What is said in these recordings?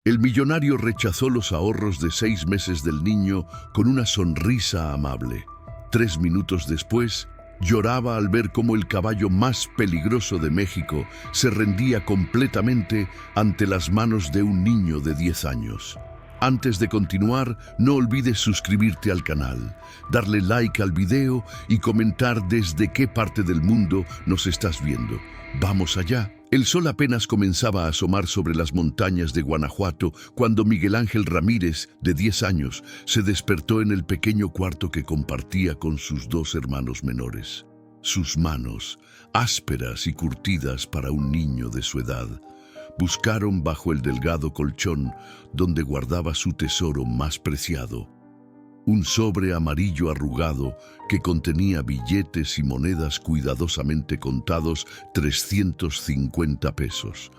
El millonario rechazó los ahorros de 6 meses del niño con una sonrisa amable. 3 minutos después, lloraba al ver cómo el caballo más peligroso de México se rendía completamente ante las manos de un niño de 10 años. Antes de continuar, no olvides suscribirte al canal, darle like al video y comentar desde qué parte del mundo nos estás viendo. ¡Vamos allá! El sol apenas comenzaba a asomar sobre las montañas de Guanajuato cuando Miguel Ángel Ramírez, de 10 años, se despertó en el pequeño cuarto que compartía con sus 2 hermanos menores. Sus manos, ásperas y curtidas para un niño de su edad, buscaron bajo el delgado colchón donde guardaba su tesoro más preciado, un sobre amarillo arrugado que contenía billetes y monedas cuidadosamente contados, 350 pesos.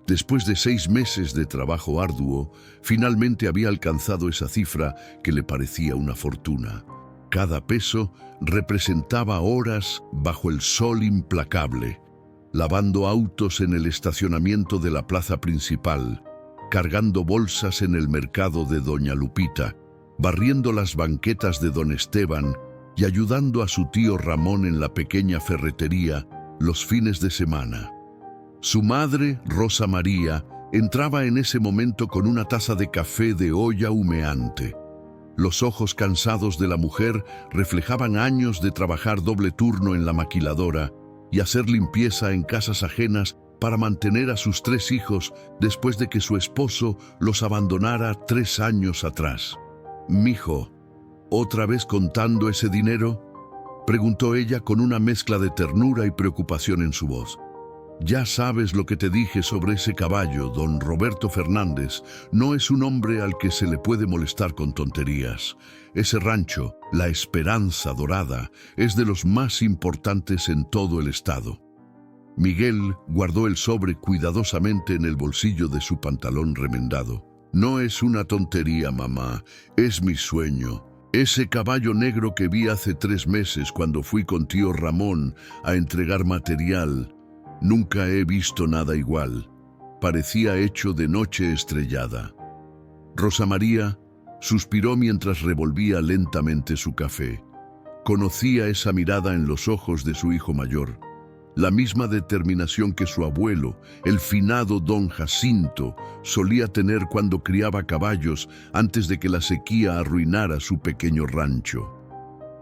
Después de 6 meses de trabajo arduo, finalmente había alcanzado esa cifra que le parecía una fortuna. Cada peso representaba horas bajo el sol implacable, lavando autos en el estacionamiento de la plaza principal, cargando bolsas en el mercado de Doña Lupita, barriendo las banquetas de Don Esteban y ayudando a su tío Ramón en la pequeña ferretería los fines de semana. Su madre, Rosa María, entraba en ese momento con una taza de café de olla humeante. Los ojos cansados de la mujer reflejaban años de trabajar doble turno en la maquiladora y hacer limpieza en casas ajenas para mantener a sus 3 hijos después de que su esposo los abandonara 3 años atrás. «Mijo, ¿otra vez contando ese dinero?», preguntó ella con una mezcla de ternura y preocupación en su voz. «Ya sabes lo que te dije sobre ese caballo, don Roberto Fernández. No es un hombre al que se le puede molestar con tonterías. Ese rancho, La Esperanza Dorada, es de los más importantes en todo el estado». Miguel guardó el sobre cuidadosamente en el bolsillo de su pantalón remendado. «No es una tontería, mamá, es mi sueño. Ese caballo negro que vi hace 3 meses cuando fui con tío Ramón a entregar material, nunca he visto nada igual. Parecía hecho de noche estrellada». Rosa María suspiró mientras revolvía lentamente su café. Conocía esa mirada en los ojos de su hijo mayor, la misma determinación que su abuelo, el finado don Jacinto, solía tener cuando criaba caballos antes de que la sequía arruinara su pequeño rancho.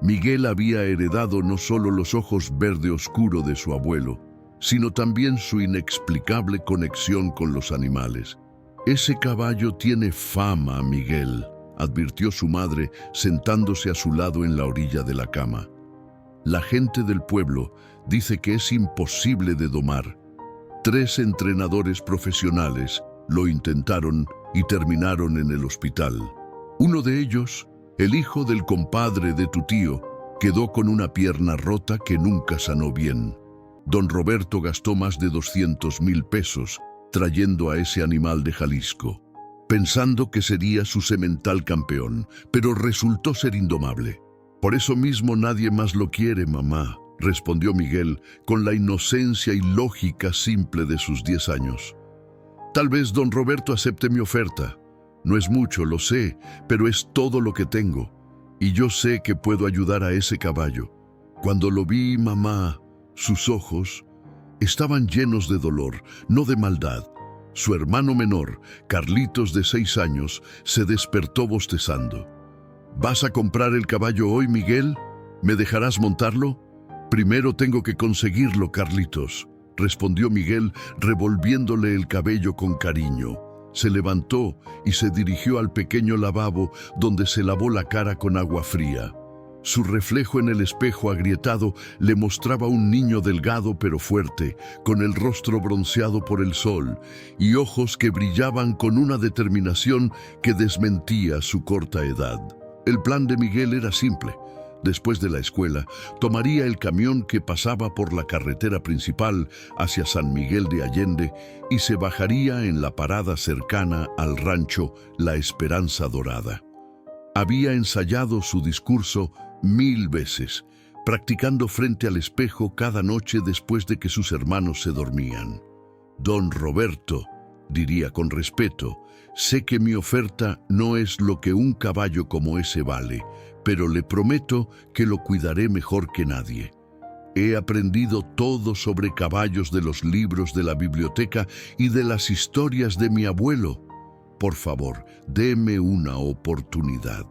Miguel había heredado no solo los ojos verde oscuro de su abuelo, sino también su inexplicable conexión con los animales. «Ese caballo tiene fama, Miguel», advirtió su madre sentándose a su lado en la orilla de la cama. «La gente del pueblo dice que es imposible de domar. 3 entrenadores profesionales lo intentaron y terminaron en el hospital. Uno de ellos, el hijo del compadre de tu tío, quedó con una pierna rota que nunca sanó bien. Don Roberto gastó más de 200,000 pesos trayendo a ese animal de Jalisco, pensando que sería su semental campeón, pero resultó ser indomable. Por eso mismo nadie más lo quiere, mamá», respondió Miguel con la inocencia y lógica simple de sus 10 años. «Tal vez don Roberto acepte mi oferta. No es mucho, lo sé, pero es todo lo que tengo. Y yo sé que puedo ayudar a ese caballo». Cuando lo vi, mamá, sus ojos estaban llenos de dolor, no de maldad. Su hermano menor, Carlitos, de 6 años, se despertó bostezando. «¿Vas a comprar el caballo hoy, Miguel? ¿Me dejarás montarlo?» «Primero tengo que conseguirlo, Carlitos», respondió Miguel, revolviéndole el cabello con cariño. Se levantó y se dirigió al pequeño lavabo donde se lavó la cara con agua fría. Su reflejo en el espejo agrietado le mostraba un niño delgado pero fuerte, con el rostro bronceado por el sol y ojos que brillaban con una determinación que desmentía su corta edad. El plan de Miguel era simple. Después de la escuela, tomaría el camión que pasaba por la carretera principal hacia San Miguel de Allende y se bajaría en la parada cercana al rancho La Esperanza Dorada. Había ensayado su discurso 1000 veces, practicando frente al espejo cada noche después de que sus hermanos se dormían. «Don Roberto», diría con respeto: sé que mi oferta no es lo que un caballo como ese vale, pero le prometo que lo cuidaré mejor que nadie. He aprendido todo sobre caballos de los libros de la biblioteca y de las historias de mi abuelo. Por favor, deme una oportunidad.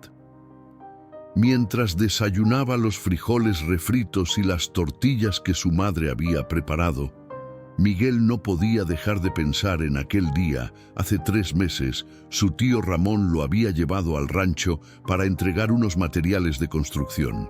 Mientras desayunaba los frijoles refritos y las tortillas que su madre había preparado, Miguel no podía dejar de pensar en aquel día. Hace 3 meses, su tío Ramón lo había llevado al rancho para entregar unos materiales de construcción.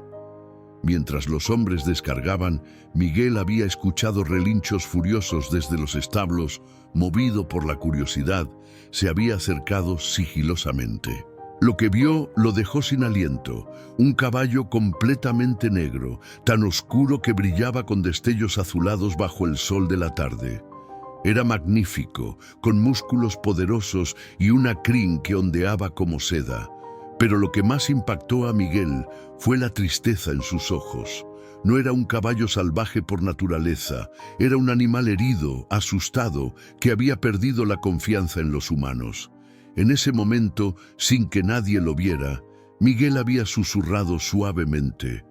Mientras los hombres descargaban, Miguel había escuchado relinchos furiosos desde los establos. Movido por la curiosidad, se había acercado sigilosamente. Lo que vio lo dejó sin aliento: un caballo completamente negro, tan oscuro que brillaba con destellos azulados bajo el sol de la tarde. Era magnífico, con músculos poderosos y una crin que ondeaba como seda. Pero lo que más impactó a Miguel fue la tristeza en sus ojos. No era un caballo salvaje por naturaleza, era un animal herido, asustado, que había perdido la confianza en los humanos. En ese momento, sin que nadie lo viera, Miguel había susurrado suavemente: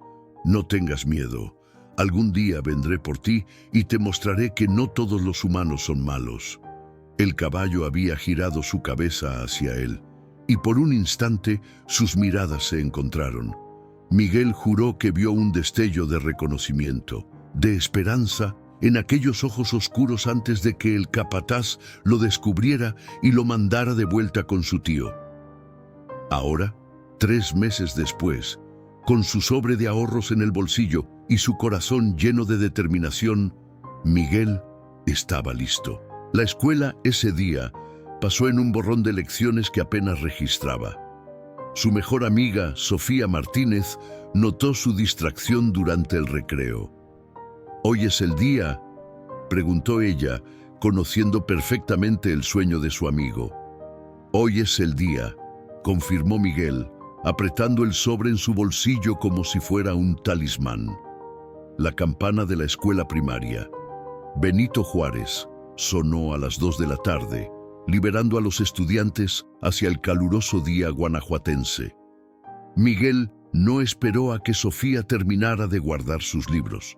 «No tengas miedo. Algún día vendré por ti y te mostraré que no todos los humanos son malos». El caballo había girado su cabeza hacia él, y por un instante sus miradas se encontraron. Miguel juró que vio un destello de reconocimiento, de esperanza, en aquellos ojos oscuros antes de que el capataz lo descubriera y lo mandara de vuelta con su tío. Ahora, 3 meses después, con su sobre de ahorros en el bolsillo y su corazón lleno de determinación, Miguel estaba listo. La escuela ese día pasó en un borrón de lecciones que apenas registraba. Su mejor amiga, Sofía Martínez, notó su distracción durante el recreo. «¿Hoy es el día?», preguntó ella, conociendo perfectamente el sueño de su amigo. «Hoy es el día», confirmó Miguel, apretando el sobre en su bolsillo como si fuera un talismán. La campana de la escuela primaria, Benito Juárez, sonó a las 2 de la tarde, liberando a los estudiantes hacia el caluroso día guanajuatense. Miguel no esperó a que Sofía terminara de guardar sus libros.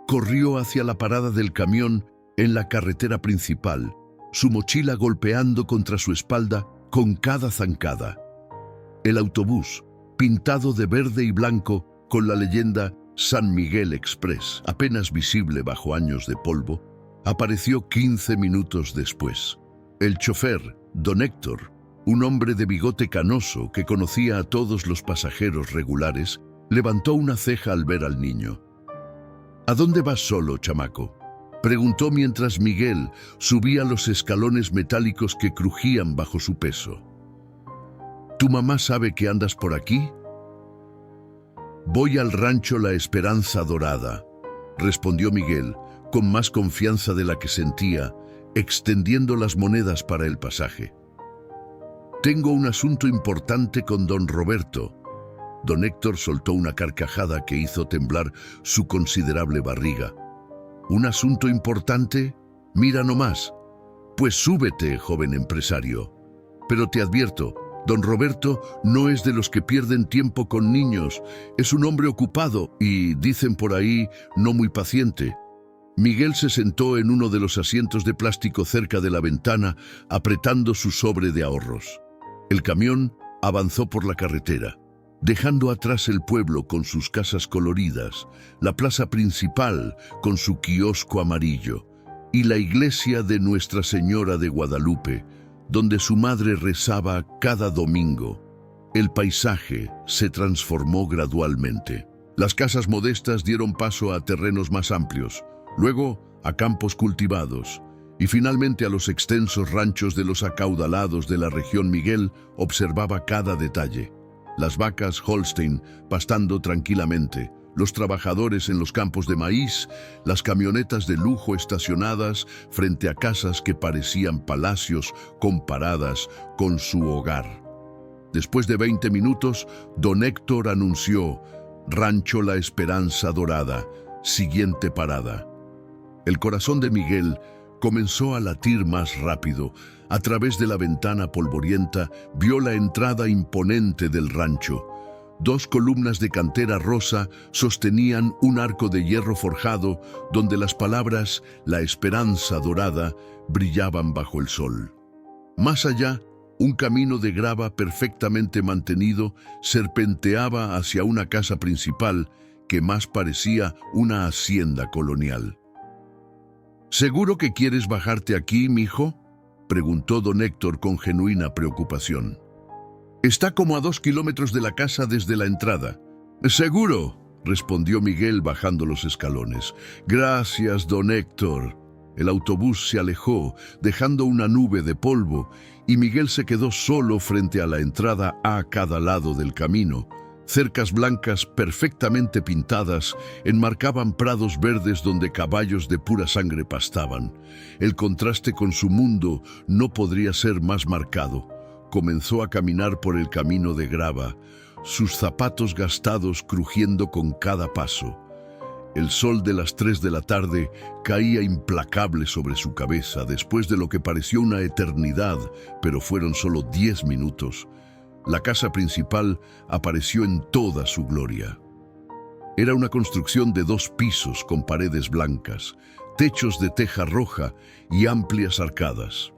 Corrió hacia la parada del camión en la carretera principal, su mochila golpeando contra su espalda con cada zancada. El autobús, pintado de verde y blanco con la leyenda San Miguel Express, apenas visible bajo años de polvo, apareció 15 minutos después. El chofer, don Héctor, un hombre de bigote canoso que conocía a todos los pasajeros regulares, levantó una ceja al ver al niño. «¿A dónde vas solo, chamaco?», preguntó mientras Miguel subía los escalones metálicos que crujían bajo su peso. «¿Tu mamá sabe que andas por aquí?». «Voy al rancho La Esperanza Dorada», respondió Miguel, con más confianza de la que sentía, extendiendo las monedas para el pasaje. «Tengo un asunto importante con don Roberto». Don Héctor soltó una carcajada que hizo temblar su considerable barriga. «¿Un asunto importante? Mira nomás. Pues súbete, joven empresario. Pero te advierto, don Roberto no es de los que pierden tiempo con niños. Es un hombre ocupado y, dicen por ahí, no muy paciente». Miguel se sentó en uno de los asientos de plástico cerca de la ventana, apretando su sobre de ahorros. El camión avanzó por la carretera, dejando atrás el pueblo con sus casas coloridas, la plaza principal con su kiosco amarillo y la iglesia de Nuestra Señora de Guadalupe, donde su madre rezaba cada domingo. El paisaje se transformó gradualmente. Las casas modestas dieron paso a terrenos más amplios, luego a campos cultivados y finalmente a los extensos ranchos de los acaudalados de la región. Miguel observaba cada detalle: las vacas Holstein pastando tranquilamente, los trabajadores en los campos de maíz, las camionetas de lujo estacionadas frente a casas que parecían palacios comparadas con su hogar. Después de 20 minutos, don Héctor anunció: «Rancho La Esperanza Dorada, siguiente parada». El corazón de Miguel Comenzó a latir más rápido. A través de la ventana polvorienta vio la entrada imponente del rancho. 2 columnas de cantera rosa sostenían un arco de hierro forjado donde las palabras «La esperanza dorada» brillaban bajo el sol. Más allá, un camino de grava perfectamente mantenido serpenteaba hacia una casa principal que más parecía una hacienda colonial. ¿Seguro que quieres bajarte aquí, mijo?, preguntó don Héctor con genuina preocupación. Está como a 2 kilómetros de la casa desde la entrada. Seguro, respondió Miguel bajando los escalones. Gracias, don Héctor. El autobús se alejó, dejando una nube de polvo, y Miguel se quedó solo frente a la entrada a cada lado del camino. Cercas blancas perfectamente pintadas enmarcaban prados verdes donde caballos de pura sangre pastaban. El contraste con su mundo no podría ser más marcado. Comenzó a caminar por el camino de grava, sus zapatos gastados crujiendo con cada paso. El sol de las 3 de la tarde caía implacable sobre su cabeza después de lo que pareció una eternidad, pero fueron solo 10 minutos. La casa principal apareció en toda su gloria. Era una construcción de 2 pisos con paredes blancas, techos de teja roja y amplias arcadas.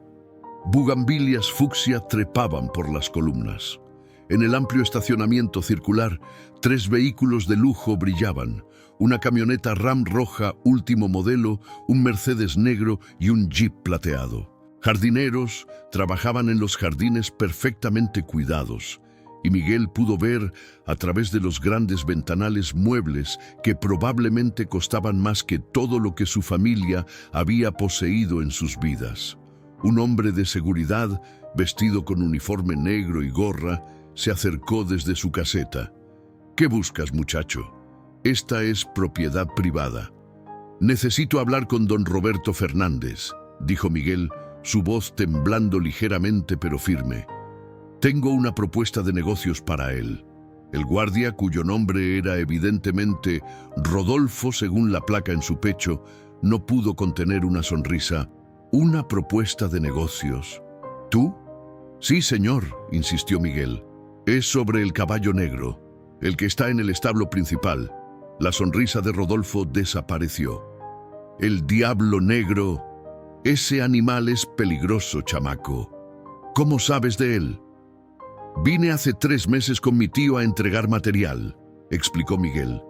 Bugambilias fucsia trepaban por las columnas. En el amplio estacionamiento circular, 3 vehículos de lujo brillaban: una camioneta Ram roja último modelo, un Mercedes negro y un Jeep plateado. Jardineros trabajaban en los jardines perfectamente cuidados, y Miguel pudo ver a través de los grandes ventanales muebles que probablemente costaban más que todo lo que su familia había poseído en sus vidas. Un hombre de seguridad, vestido con uniforme negro y gorra, se acercó desde su caseta. ¿Qué buscas, muchacho? Esta es propiedad privada. Necesito hablar con don Roberto Fernández, dijo Miguel, su voz temblando ligeramente pero firme. Tengo una propuesta de negocios para él. El guardia, cuyo nombre era evidentemente Rodolfo según la placa en su pecho, no pudo contener una sonrisa. ¿Una propuesta de negocios? ¿Tú? Sí, señor, insistió Miguel. Es sobre el caballo negro, el que está en el establo principal. La sonrisa de Rodolfo desapareció. El diablo negro. Ese animal es peligroso, chamaco. ¿Cómo sabes de él? Vine hace 3 meses con mi tío a entregar material, explicó Miguel.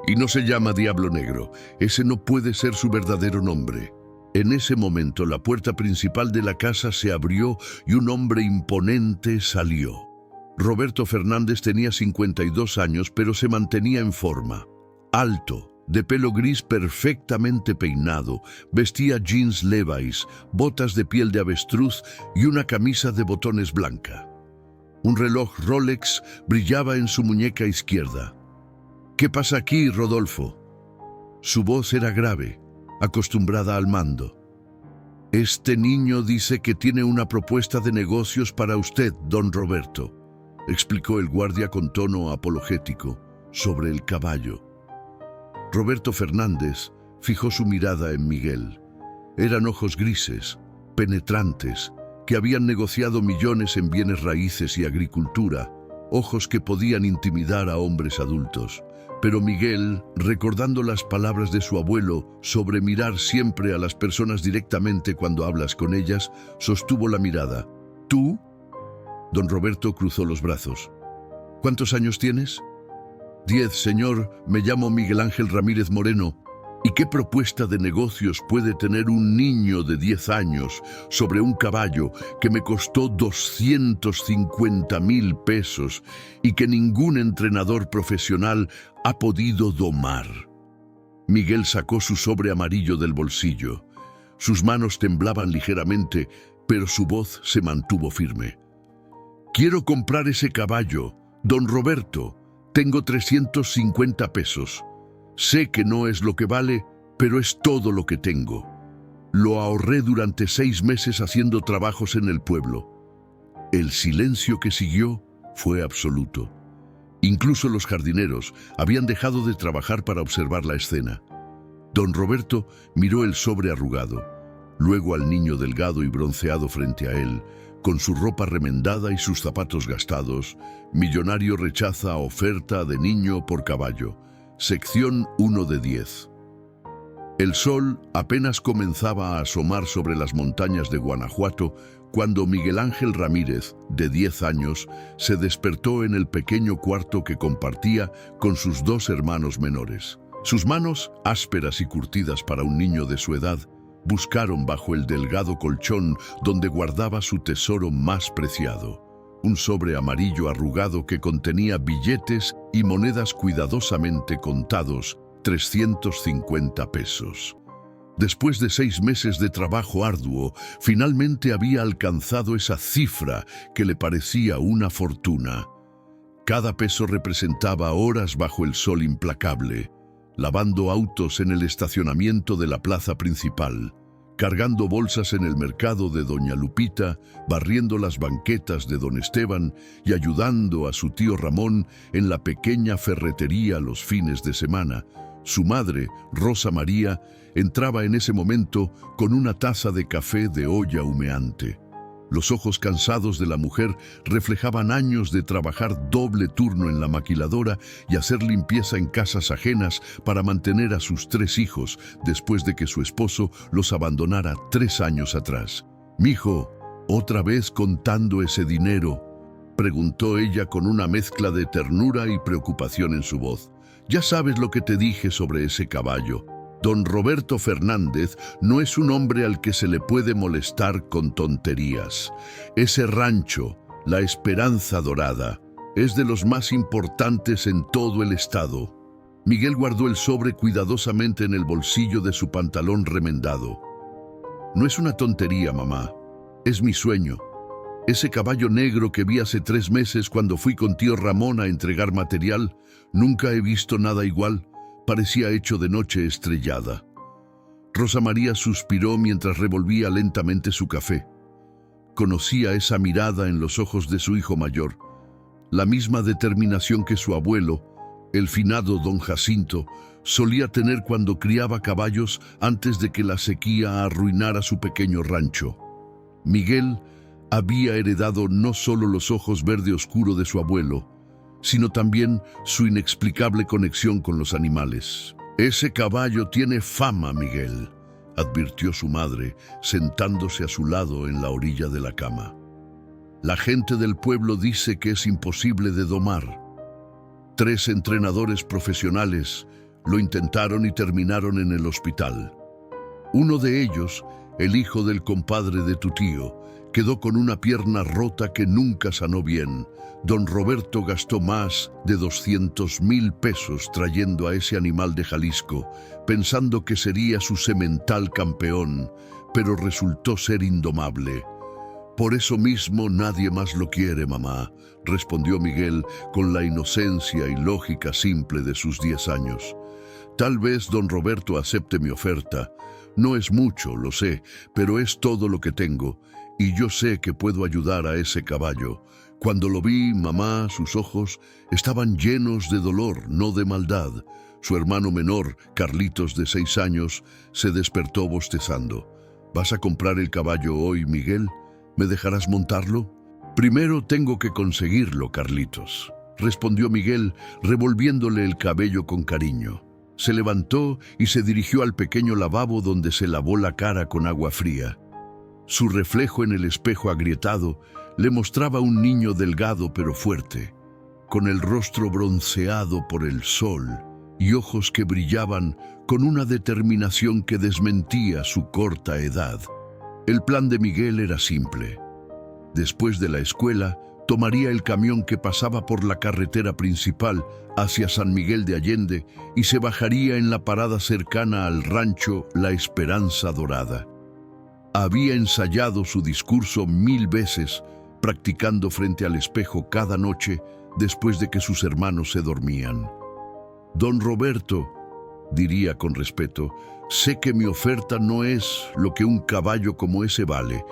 Y no se llama Diablo Negro. Ese no puede ser su verdadero nombre. En ese momento la puerta principal de la casa se abrió y un hombre imponente salió. Roberto Fernández tenía 52 años, pero se mantenía en forma. Alto, de pelo gris perfectamente peinado, vestía jeans Levi's, botas de piel de avestruz y una camisa de botones blanca. Un reloj Rolex brillaba en su muñeca izquierda. ¿Qué pasa aquí, Rodolfo? Su voz era grave, acostumbrada al mando. Este niño dice que tiene una propuesta de negocios para usted, don Roberto, explicó el guardia con tono apologético, sobre el caballo. Roberto Fernández fijó su mirada en Miguel. Eran ojos grises, penetrantes, que habían negociado millones en bienes raíces y agricultura, ojos que podían intimidar a hombres adultos. Pero Miguel, recordando las palabras de su abuelo sobre mirar siempre a las personas directamente cuando hablas con ellas, sostuvo la mirada. ¿Tú? Don Roberto cruzó los brazos. ¿Cuántos años tienes? 10, señor. Me llamo Miguel Ángel Ramírez Moreno. ¿Y qué propuesta de negocios puede tener un niño de 10 años sobre un caballo que me costó 250,000 pesos y que ningún entrenador profesional ha podido domar? Miguel sacó su sobre amarillo del bolsillo. Sus manos temblaban ligeramente, pero su voz se mantuvo firme. Quiero comprar ese caballo, don Roberto. Tengo 350 pesos. Sé que no es lo que vale, pero es todo lo que tengo. Lo ahorré durante 6 meses haciendo trabajos en el pueblo. El silencio que siguió fue absoluto. Incluso los jardineros habían dejado de trabajar para observar la escena. Don Roberto miró el sobre arrugado. luego al niño delgado y bronceado frente a él, con su ropa remendada y sus zapatos gastados. Millonario rechaza oferta de niño por caballo. Sección 1 de 10. El sol apenas comenzaba a asomar sobre las montañas de Guanajuato cuando Miguel Ángel Ramírez, de 10 años, se despertó en el pequeño cuarto que compartía con sus dos hermanos menores. Sus manos, ásperas y curtidas para un niño de su edad, buscaron bajo el delgado colchón donde guardaba su tesoro más preciado, un sobre amarillo arrugado que contenía billetes y monedas cuidadosamente contados, 350 pesos. Después de 6 meses de trabajo arduo, finalmente había alcanzado esa cifra que le parecía una fortuna. Cada peso representaba horas bajo el sol implacable, lavando autos en el estacionamiento de la plaza principal, cargando bolsas en el mercado de Doña Lupita, barriendo las banquetas de Don Esteban y ayudando a su tío Ramón en la pequeña ferretería los fines de semana. Su madre, Rosa María, entraba en ese momento con una taza de café de olla humeante. Los ojos cansados de la mujer reflejaban años de trabajar doble turno en la maquiladora y hacer limpieza en casas ajenas para mantener a sus 3 hijos después de que su esposo los abandonara 3 años atrás. «Mijo, ¿otra vez contando ese dinero?», preguntó ella con una mezcla de ternura y preocupación en su voz. «Ya sabes lo que te dije sobre ese caballo. Don Roberto Fernández no es un hombre al que se le puede molestar con tonterías. Ese rancho, la Esperanza Dorada, es de los más importantes en todo el estado». Miguel guardó el sobre cuidadosamente en el bolsillo de su pantalón remendado. «No es una tontería, mamá. Es mi sueño. Ese caballo negro que vi hace 3 meses cuando fui con tío Ramón a entregar material, nunca he visto nada igual. Parecía hecho de noche estrellada». Rosa María suspiró mientras revolvía lentamente su café. Conocía esa mirada en los ojos de su hijo mayor, la misma determinación que su abuelo, el finado don Jacinto, solía tener cuando criaba caballos antes de que la sequía arruinara su pequeño rancho. Miguel había heredado no solo los ojos verde oscuro de su abuelo, sino también su inexplicable conexión con los animales. «Ese caballo tiene fama, Miguel», advirtió su madre, sentándose a su lado en la orilla de la cama. «La gente del pueblo dice que es imposible de domar. 3 entrenadores profesionales lo intentaron y terminaron en el hospital. Uno de ellos, el hijo del compadre de tu tío, quedó con una pierna rota que nunca sanó bien. Don Roberto gastó más de 200,000 pesos trayendo a ese animal de Jalisco, pensando que sería su semental campeón, pero resultó ser indomable. Por eso mismo nadie más lo quiere, mamá», respondió Miguel con la inocencia y lógica simple de sus 10 años. «Tal vez don Roberto acepte mi oferta. No es mucho, lo sé, pero es todo lo que tengo, y yo sé que puedo ayudar a ese caballo». Cuando lo vi, mamá, sus ojos estaban llenos de dolor, no de maldad. Su hermano menor, Carlitos, de 6 años, se despertó bostezando. «¿Vas a comprar el caballo hoy, Miguel? ¿Me dejarás montarlo?» «Primero tengo que conseguirlo, Carlitos», respondió Miguel, revolviéndole el cabello con cariño. Se levantó y se dirigió al pequeño lavabo donde se lavó la cara con agua fría. Su reflejo en el espejo agrietado le mostraba un niño delgado pero fuerte, con el rostro bronceado por el sol y ojos que brillaban con una determinación que desmentía su corta edad. El plan de Miguel era simple. Después de la escuela, tomaría el camión que pasaba por la carretera principal hacia San Miguel de Allende y se bajaría en la parada cercana al rancho La Esperanza Dorada. Había ensayado su discurso 1000 veces, practicando frente al espejo cada noche después de que sus hermanos se dormían. «Don Roberto», diría con respeto, «sé que mi oferta no es lo que un caballo como ese vale,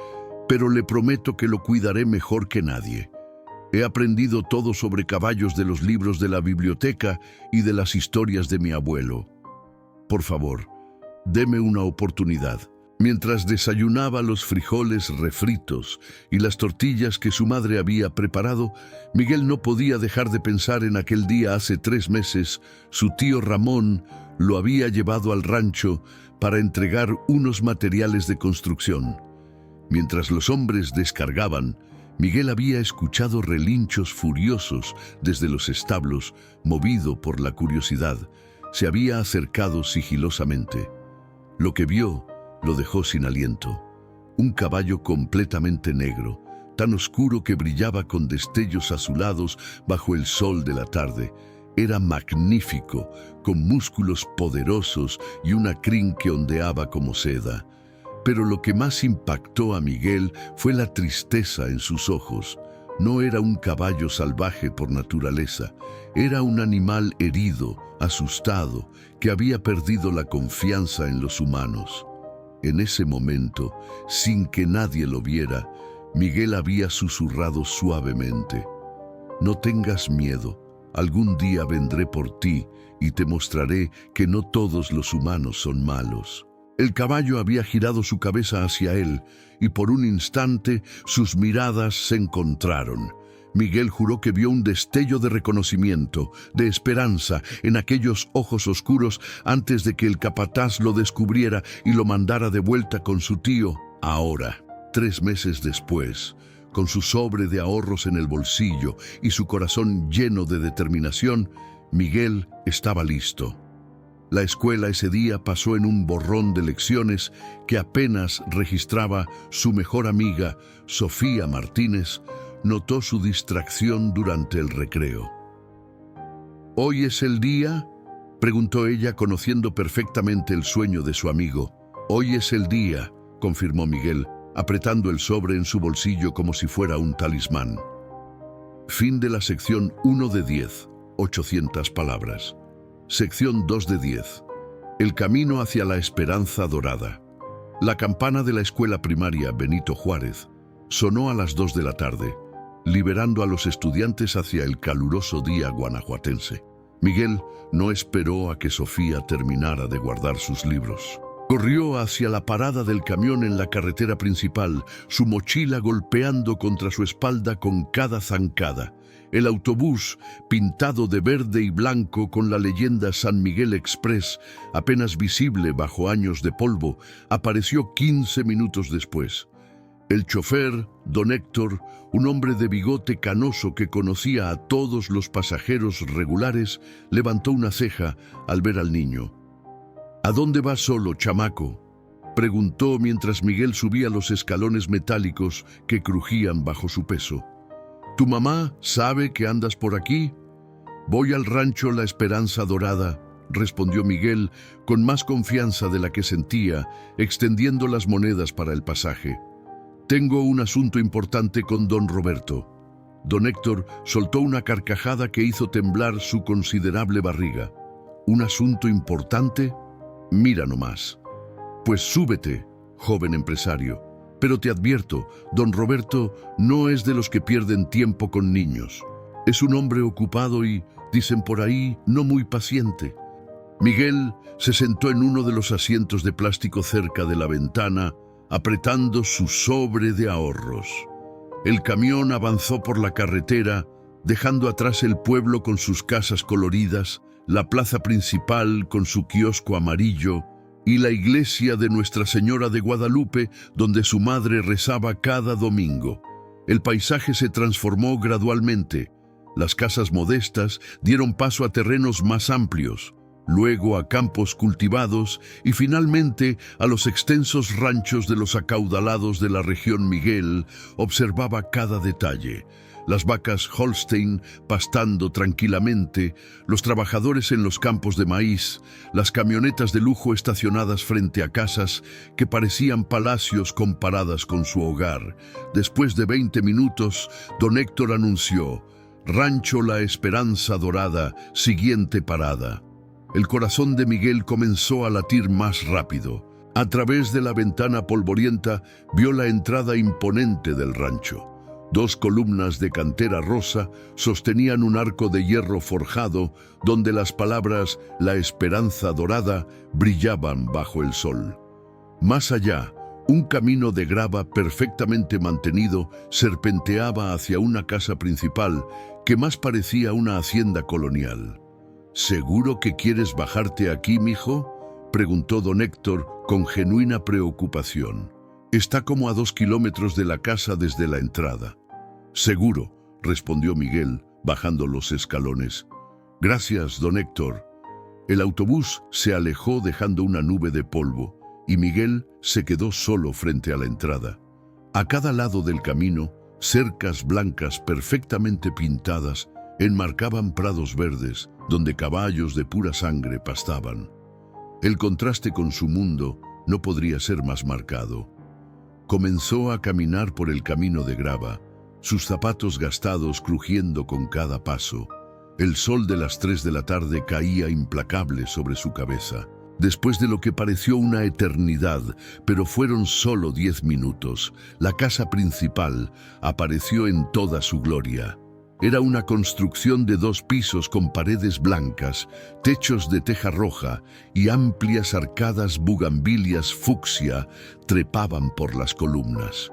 pero le prometo que lo cuidaré mejor que nadie. He aprendido todo sobre caballos de los libros de la biblioteca y de las historias de mi abuelo. Por favor, deme una oportunidad». Mientras desayunaba los frijoles refritos y las tortillas que su madre había preparado, Miguel no podía dejar de pensar en aquel día hace 3 meses. Su tío Ramón lo había llevado al rancho para entregar unos materiales de construcción. Mientras los hombres descargaban, Miguel había escuchado relinchos furiosos desde los establos. Movido por la curiosidad, se había acercado sigilosamente. Lo que vio lo dejó sin aliento. Un caballo completamente negro, tan oscuro que brillaba con destellos azulados bajo el sol de la tarde. Era magnífico, con músculos poderosos y una crin que ondeaba como seda. Pero lo que más impactó a Miguel fue la tristeza en sus ojos. No era un caballo salvaje por naturaleza, era un animal herido, asustado, que había perdido la confianza en los humanos. En ese momento, sin que nadie lo viera, Miguel había susurrado suavemente: «No tengas miedo, algún día vendré por ti y te mostraré que no todos los humanos son malos». El caballo había girado su cabeza hacia él y por un instante sus miradas se encontraron. Miguel juró que vio un destello de reconocimiento, de esperanza en aquellos ojos oscuros antes de que el capataz lo descubriera y lo mandara de vuelta con su tío. Ahora, 3 meses después, con su sobre de ahorros en el bolsillo y su corazón lleno de determinación, Miguel estaba listo. La escuela ese día pasó en un borrón de lecciones que apenas registraba. Su mejor amiga, Sofía Martínez, notó su distracción durante el recreo. «¿Hoy es el día?», preguntó ella, conociendo perfectamente el sueño de su amigo. «Hoy es el día», confirmó Miguel, apretando el sobre en su bolsillo como si fuera un talismán. Fin de la sección 1 de 10, 800 palabras. Sección 2 de 10. El camino hacia la esperanza dorada. La campana de la escuela primaria Benito Juárez sonó a las 2 de la tarde, liberando a los estudiantes hacia el caluroso día guanajuatense. Miguel no esperó a que Sofía terminara de guardar sus libros. Corrió hacia la parada del camión en la carretera principal, su mochila golpeando contra su espalda con cada zancada. El autobús, pintado de verde y blanco con la leyenda San Miguel Express, apenas visible bajo años de polvo, apareció 15 minutos después. El chofer, don Héctor, un hombre de bigote canoso que conocía a todos los pasajeros regulares, levantó una ceja al ver al niño. «¿A dónde vas solo, chamaco?», preguntó mientras Miguel subía los escalones metálicos que crujían bajo su peso. «¿Tu mamá sabe que andas por aquí?». «Voy al rancho La Esperanza Dorada», respondió Miguel con más confianza de la que sentía, extendiendo las monedas para el pasaje. «Tengo un asunto importante con don Roberto». Don Héctor soltó una carcajada que hizo temblar su considerable barriga. «¿Un asunto importante? Mira nomás». «Pues súbete, joven empresario. Pero te advierto, don Roberto no es de los que pierden tiempo con niños. Es un hombre ocupado y, dicen por ahí, no muy paciente». Miguel se sentó en uno de los asientos de plástico cerca de la ventana, apretando su sobre de ahorros. El camión avanzó por la carretera, dejando atrás el pueblo con sus casas coloridas, la plaza principal con su kiosco amarillo, y la iglesia de Nuestra Señora de Guadalupe, donde su madre rezaba cada domingo. El paisaje se transformó gradualmente. Las casas modestas dieron paso a terrenos más amplios, luego a campos cultivados y finalmente a los extensos ranchos de los acaudalados de la región. Miguel observaba cada detalle. Las vacas Holstein pastando tranquilamente, los trabajadores en los campos de maíz, las camionetas de lujo estacionadas frente a casas que parecían palacios comparadas con su hogar. Después de 20 minutos, don Héctor anunció: «Rancho La Esperanza Dorada, siguiente parada». El corazón de Miguel comenzó a latir más rápido. A través de la ventana polvorienta vio la entrada imponente del rancho. 2 columnas de cantera rosa sostenían un arco de hierro forjado donde las palabras «La Esperanza Dorada» brillaban bajo el sol. Más allá, un camino de grava perfectamente mantenido serpenteaba hacia una casa principal que más parecía una hacienda colonial. ¿Seguro que quieres bajarte aquí, mijo?, preguntó don Héctor con genuina preocupación. Está como a 2 kilómetros de la casa desde la entrada. Seguro, respondió Miguel, bajando los escalones. Gracias, don Héctor. El autobús se alejó dejando una nube de polvo y Miguel se quedó solo frente a la entrada. A cada lado del camino, cercas blancas perfectamente pintadas enmarcaban prados verdes donde caballos de pura sangre pastaban. El contraste con su mundo no podría ser más marcado. Comenzó a caminar por el camino de grava, sus zapatos gastados crujiendo con cada paso. El sol de las 3 de la tarde caía implacable sobre su cabeza. Después de lo que pareció una eternidad, pero fueron solo 10 minutos, la casa principal apareció en toda su gloria. Era una construcción de 2 pisos con paredes blancas, techos de teja roja y amplias arcadas bugambilias fucsia trepaban por las columnas.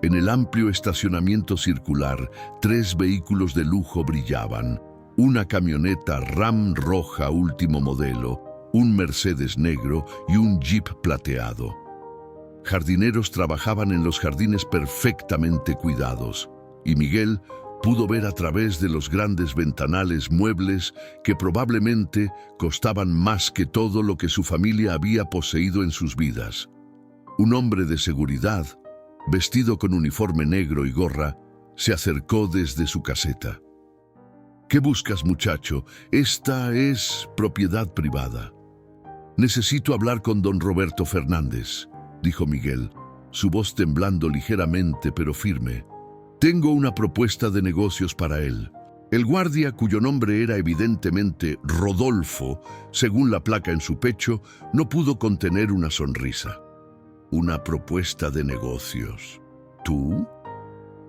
En el amplio estacionamiento circular, 3 vehículos de lujo brillaban. Una camioneta Ram roja último modelo, un Mercedes negro y un Jeep plateado. Jardineros trabajaban en los jardines perfectamente cuidados, y Miguel pudo ver a través de los grandes ventanales muebles que probablemente costaban más que todo lo que su familia había poseído en sus vidas. Un hombre de seguridad, vestido con uniforme negro y gorra, se acercó desde su caseta. ¿Qué buscas, muchacho? Esta es propiedad privada. Necesito hablar con don Roberto Fernández, dijo Miguel, su voz temblando ligeramente pero firme. Tengo una propuesta de negocios para él. El guardia, cuyo nombre era evidentemente Rodolfo, según la placa en su pecho, no pudo contener una sonrisa. ¿Una propuesta de negocios? ¿Tú?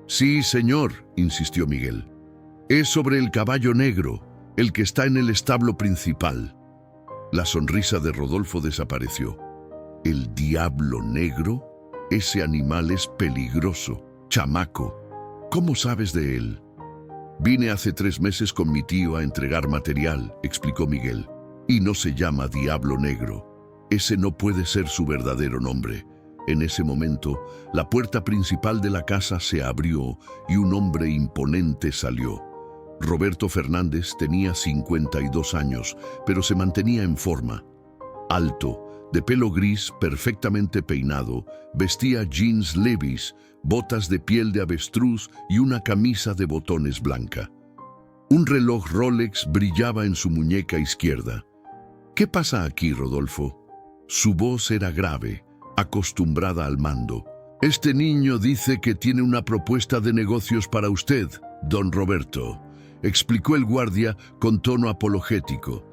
Sí, señor, insistió Miguel. Es sobre el caballo negro, el que está en el establo principal. La sonrisa de Rodolfo desapareció. ¿El diablo negro? Ese animal es peligroso. Chamaco, ¿cómo sabes de él? Vine hace 3 meses con mi tío a entregar material, explicó Miguel. Y no se llama Diablo Negro. Ese no puede ser su verdadero nombre. En ese momento, la puerta principal de la casa se abrió y un hombre imponente salió. Roberto Fernández tenía 52 años, pero se mantenía en forma. Alto, de pelo gris, perfectamente peinado, vestía jeans Levi's, botas de piel de avestruz y una camisa de botones blanca. Un reloj Rolex brillaba en su muñeca izquierda. ¿Qué pasa aquí, Rodolfo? Su voz era grave, acostumbrada al mando. Este niño dice que tiene una propuesta de negocios para usted, don Roberto, explicó el guardia con tono apologético.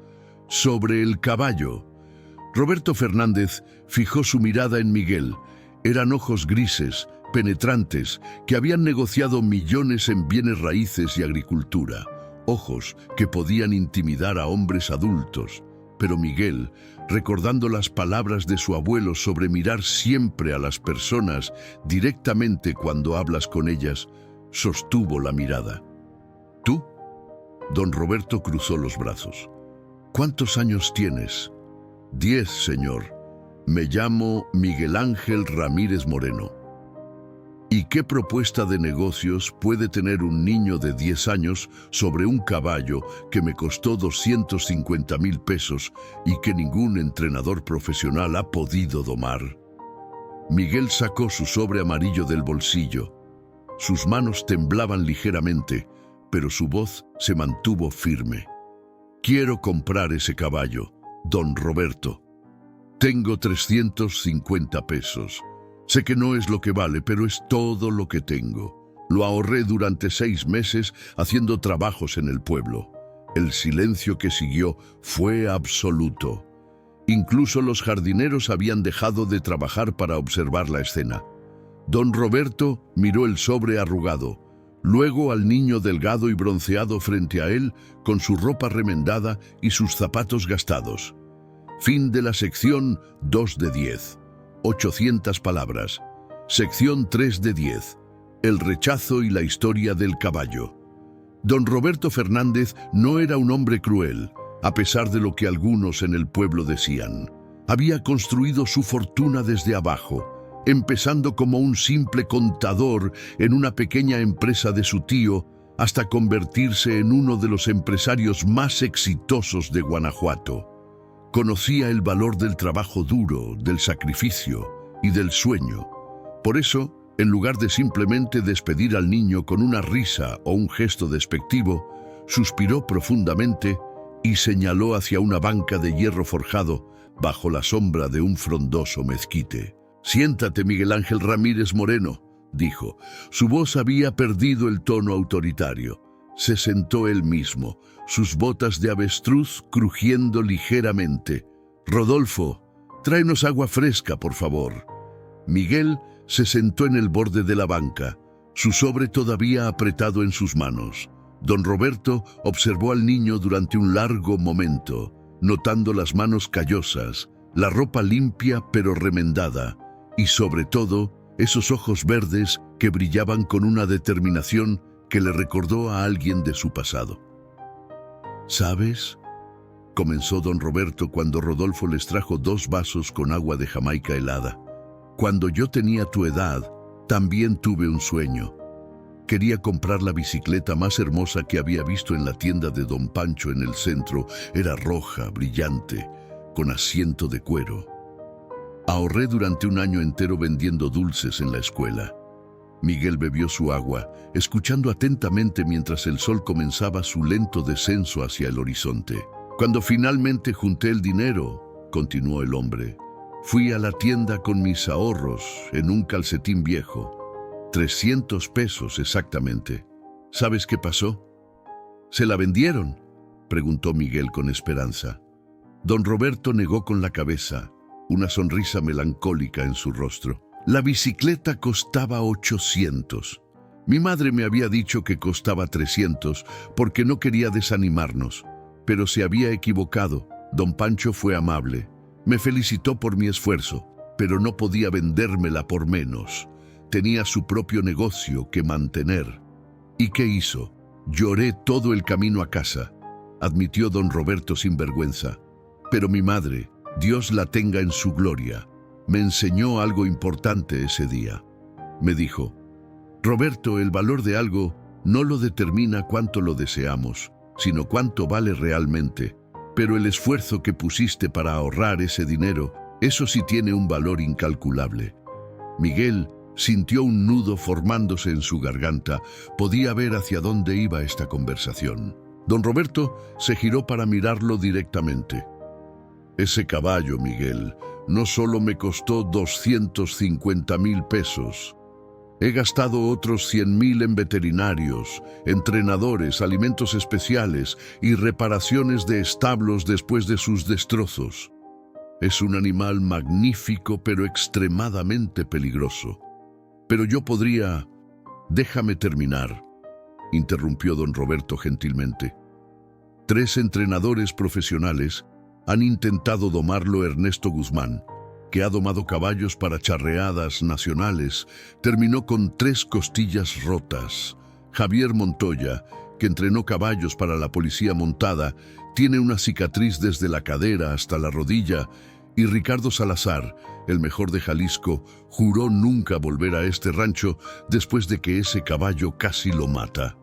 Sobre el caballo. Roberto Fernández fijó su mirada en Miguel. Eran ojos grises, penetrantes, que habían negociado millones en bienes raíces y agricultura. Ojos que podían intimidar a hombres adultos. Pero Miguel, recordando las palabras de su abuelo sobre mirar siempre a las personas directamente cuando hablas con ellas, sostuvo la mirada. ¿Tú? Don Roberto cruzó los brazos. ¿Cuántos años tienes? 10, señor. Me llamo Miguel Ángel Ramírez Moreno. ¿Y qué propuesta de negocios puede tener un niño de 10 años sobre un caballo que me costó 250,000 pesos y que ningún entrenador profesional ha podido domar? Miguel sacó su sobre amarillo del bolsillo. Sus manos temblaban ligeramente, pero su voz se mantuvo firme. Quiero comprar ese caballo, don Roberto. Tengo 350 pesos. Sé que no es lo que vale, pero es todo lo que tengo. Lo ahorré durante 6 meses haciendo trabajos en el pueblo. El silencio que siguió fue absoluto. Incluso los jardineros habían dejado de trabajar para observar la escena. Don Roberto miró el sobre arrugado, luego al niño delgado y bronceado frente a él, con su ropa remendada y sus zapatos gastados. Fin de la sección 2 de 10. 800 palabras. Sección 3 de 10. El rechazo y la historia del caballo. Don Roberto Fernández no era un hombre cruel, a pesar de lo que algunos en el pueblo decían. Había construido su fortuna desde abajo, empezando como un simple contador en una pequeña empresa de su tío, hasta convertirse en uno de los empresarios más exitosos de Guanajuato. Conocía el valor del trabajo duro, del sacrificio y del sueño. Por eso, en lugar de simplemente despedir al niño con una risa o un gesto despectivo, suspiró profundamente y señaló hacia una banca de hierro forjado bajo la sombra de un frondoso mezquite. «Siéntate, Miguel Ángel Ramírez Moreno», dijo. Su voz había perdido el tono autoritario. Se sentó él mismo, sus botas de avestruz crujiendo ligeramente. «Rodolfo, tráenos agua fresca, por favor». Miguel se sentó en el borde de la banca, su sobre todavía apretado en sus manos. Don Roberto observó al niño durante un largo momento, notando las manos callosas, la ropa limpia pero remendada, y sobre todo, esos ojos verdes que brillaban con una determinación que le recordó a alguien de su pasado. «¿Sabes?», comenzó don Roberto cuando Rodolfo les trajo 2 vasos con agua de Jamaica helada. «Cuando yo tenía tu edad, también tuve un sueño. Quería comprar la bicicleta más hermosa que había visto en la tienda de don Pancho en el centro. Era roja, brillante, con asiento de cuero. Ahorré durante un año entero vendiendo dulces en la escuela». Miguel bebió su agua, escuchando atentamente mientras el sol comenzaba su lento descenso hacia el horizonte. «Cuando finalmente junté el dinero», continuó el hombre, «fui a la tienda con mis ahorros en un calcetín viejo. 300 pesos exactamente. ¿Sabes qué pasó?». «¿Se la vendieron?», preguntó Miguel con esperanza. Don Roberto negó con la cabeza, una sonrisa melancólica en su rostro. «La bicicleta costaba 800. Mi madre me había dicho que costaba 300 porque no quería desanimarnos, pero se había equivocado. Don Pancho fue amable. Me felicitó por mi esfuerzo, pero no podía vendérmela por menos. Tenía su propio negocio que mantener». «¿Y qué hizo?». «Lloré todo el camino a casa», admitió don Roberto sin vergüenza. «Pero mi madre, Dios la tenga en su gloria, me enseñó algo importante ese día. Me dijo: Roberto, el valor de algo no lo determina cuánto lo deseamos, sino cuánto vale realmente. Pero el esfuerzo que pusiste para ahorrar ese dinero, eso sí tiene un valor incalculable». Miguel sintió un nudo formándose en su garganta. Podía ver hacia dónde iba esta conversación. Don Roberto se giró para mirarlo directamente. «Ese caballo, Miguel, no solo me costó 250,000 pesos. He gastado otros 100,000 en veterinarios, entrenadores, alimentos especiales y reparaciones de establos después de sus destrozos. Es un animal magnífico pero extremadamente peligroso. Pero yo podría...». «Déjame terminar», interrumpió don Roberto gentilmente. «3 entrenadores profesionales han intentado domarlo. Ernesto Guzmán, que ha domado caballos para charreadas nacionales, terminó con 3 costillas rotas. Javier Montoya, que entrenó caballos para la policía montada, tiene una cicatriz desde la cadera hasta la rodilla. Y Ricardo Salazar, el mejor de Jalisco, juró nunca volver a este rancho después de que ese caballo casi lo mata».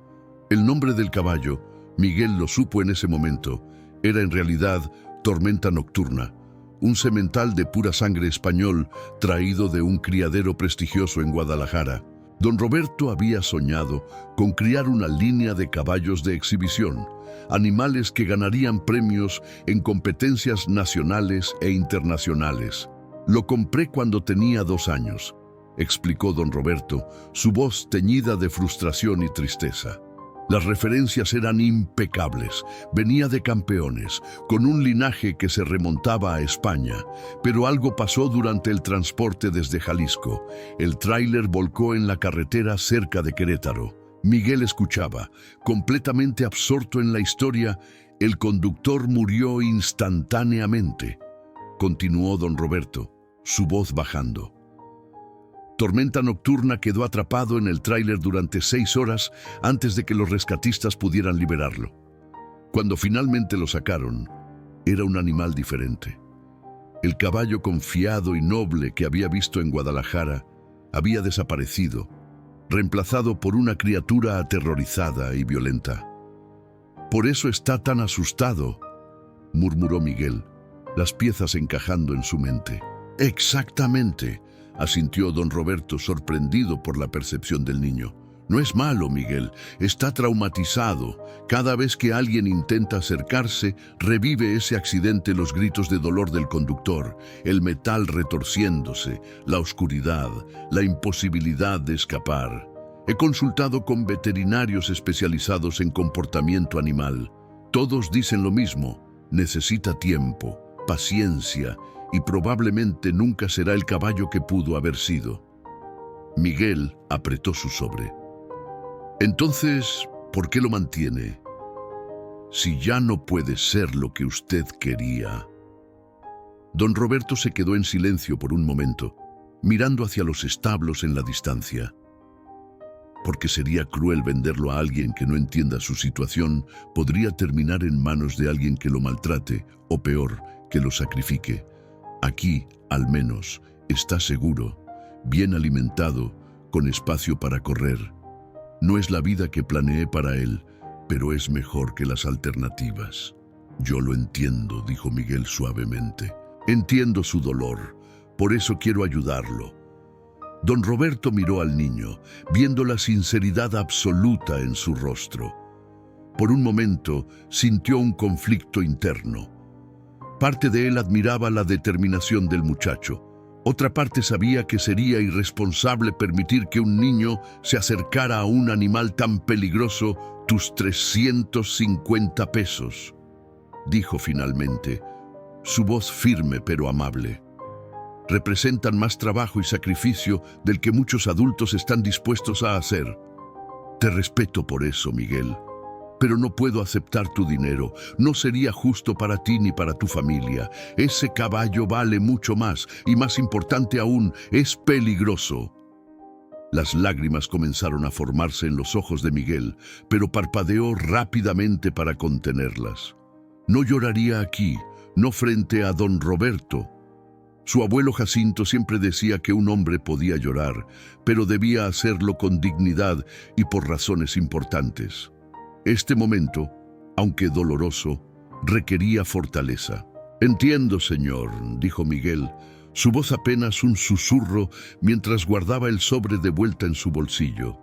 El nombre del caballo, Miguel lo supo en ese momento, era en realidad Tormenta Nocturna, un semental de pura sangre español traído de un criadero prestigioso en Guadalajara. Don Roberto había soñado con criar una línea de caballos de exhibición, animales que ganarían premios en competencias nacionales e internacionales. «Lo compré cuando tenía 2 años», explicó don Roberto, su voz teñida de frustración y tristeza. Las referencias eran impecables. Venía de campeones, con un linaje que se remontaba a España. Pero algo pasó durante el transporte desde Jalisco. El tráiler volcó en la carretera cerca de Querétaro. Miguel escuchaba, completamente absorto en la historia. El conductor murió instantáneamente. Continuó don Roberto. su voz bajando. Tormenta Nocturna quedó atrapado en el tráiler durante 6 horas antes de que los rescatistas pudieran liberarlo. Cuando finalmente lo sacaron, era un animal diferente. El caballo confiado y noble que había visto en Guadalajara había desaparecido, reemplazado por una criatura aterrorizada y violenta. «Por eso está tan asustado», murmuró Miguel, las piezas encajando en su mente. «Exactamente», asintió don Roberto, sorprendido por la percepción del niño. «No es malo, Miguel, está traumatizado. Cada vez que alguien intenta acercarse, revive ese accidente, los gritos de dolor del conductor, el metal retorciéndose, la oscuridad, la imposibilidad de escapar. He consultado con veterinarios especializados en comportamiento animal. Todos dicen lo mismo: necesita tiempo, paciencia, y probablemente nunca será el caballo que pudo haber sido». Miguel apretó su sobre. «Entonces, ¿por qué lo mantiene? Si ya no puede ser lo que usted quería». Don Roberto se quedó en silencio por un momento, mirando hacia los establos en la distancia. Porque sería cruel venderlo a alguien que no entienda su situación. Podría terminar en manos de alguien que lo maltrate, o peor, que lo sacrifique. Aquí, al menos, está seguro, bien alimentado, con espacio para correr. No es la vida que planeé para él, pero es mejor que las alternativas. «Yo lo entiendo», dijo Miguel suavemente. «Entiendo su dolor, por eso quiero ayudarlo». Don Roberto miró al niño, viendo la sinceridad absoluta en su rostro. Por un momento sintió un conflicto interno. Parte de él admiraba la determinación del muchacho. Otra parte sabía que sería irresponsable permitir que un niño se acercara a un animal tan peligroso. «Tus 350 pesos», dijo finalmente, su voz firme pero amable. «Representan más trabajo y sacrificio del que muchos adultos están dispuestos a hacer. Te respeto por eso, Miguel, pero no puedo aceptar tu dinero. No sería justo para ti ni para tu familia. Ese caballo vale mucho más, y más importante aún, es peligroso». Las lágrimas comenzaron a formarse en los ojos de Miguel, pero parpadeó rápidamente para contenerlas. No lloraría aquí, no frente a don Roberto. Su abuelo Jacinto siempre decía que un hombre podía llorar, pero debía hacerlo con dignidad y por razones importantes. Este momento, aunque doloroso, requería fortaleza. «Entiendo, señor», dijo Miguel, su voz apenas un susurro mientras guardaba el sobre de vuelta en su bolsillo.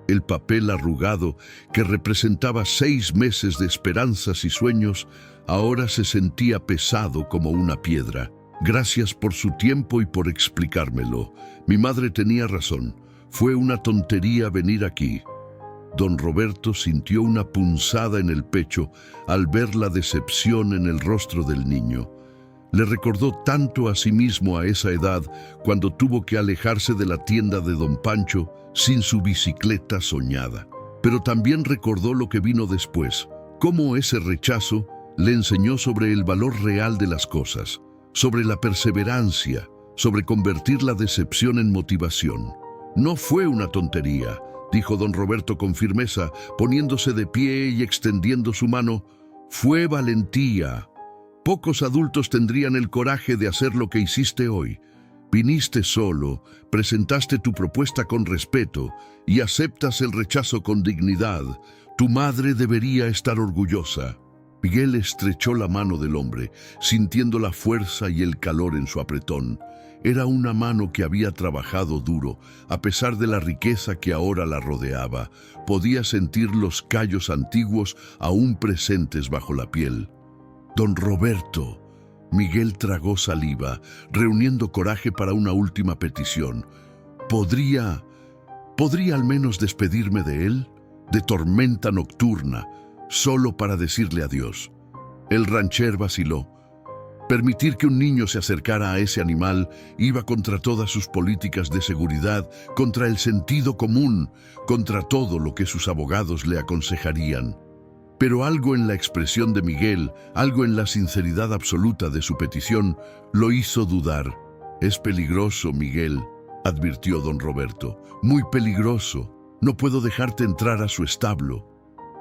El papel arrugado, que representaba 6 meses de esperanzas y sueños, ahora se sentía pesado como una piedra. «Gracias por su tiempo y por explicármelo. Mi madre tenía razón. Fue una tontería venir aquí». Don Roberto sintió una punzada en el pecho al ver la decepción en el rostro del niño. Le recordó tanto a sí mismo a esa edad, cuando tuvo que alejarse de la tienda de don Pancho sin su bicicleta soñada. Pero también recordó lo que vino después, cómo ese rechazo le enseñó sobre el valor real de las cosas, sobre la perseverancia, sobre convertir la decepción en motivación. «No fue una tontería», dijo don Roberto con firmeza, poniéndose de pie y extendiendo su mano. «Fue valentía. Pocos adultos tendrían el coraje de hacer lo que hiciste hoy. Viniste solo, presentaste tu propuesta con respeto y aceptas el rechazo con dignidad. Tu madre debería estar orgullosa». Miguel estrechó la mano del hombre, sintiendo la fuerza y el calor en su apretón. Era una mano que había trabajado duro, a pesar de la riqueza que ahora la rodeaba. Podía sentir los callos antiguos aún presentes bajo la piel. «Don Roberto». Miguel tragó saliva, reuniendo coraje para una última petición. ¿Podría al menos despedirme de él? De Tormenta Nocturna, solo para decirle adiós. El rancher vaciló. Permitir que un niño se acercara a ese animal iba contra todas sus políticas de seguridad, contra el sentido común, contra todo lo que sus abogados le aconsejarían. Pero algo en la expresión de Miguel, algo en la sinceridad absoluta de su petición, lo hizo dudar. Es peligroso, Miguel, advirtió don Roberto. Muy peligroso. No puedo dejarte entrar a su establo.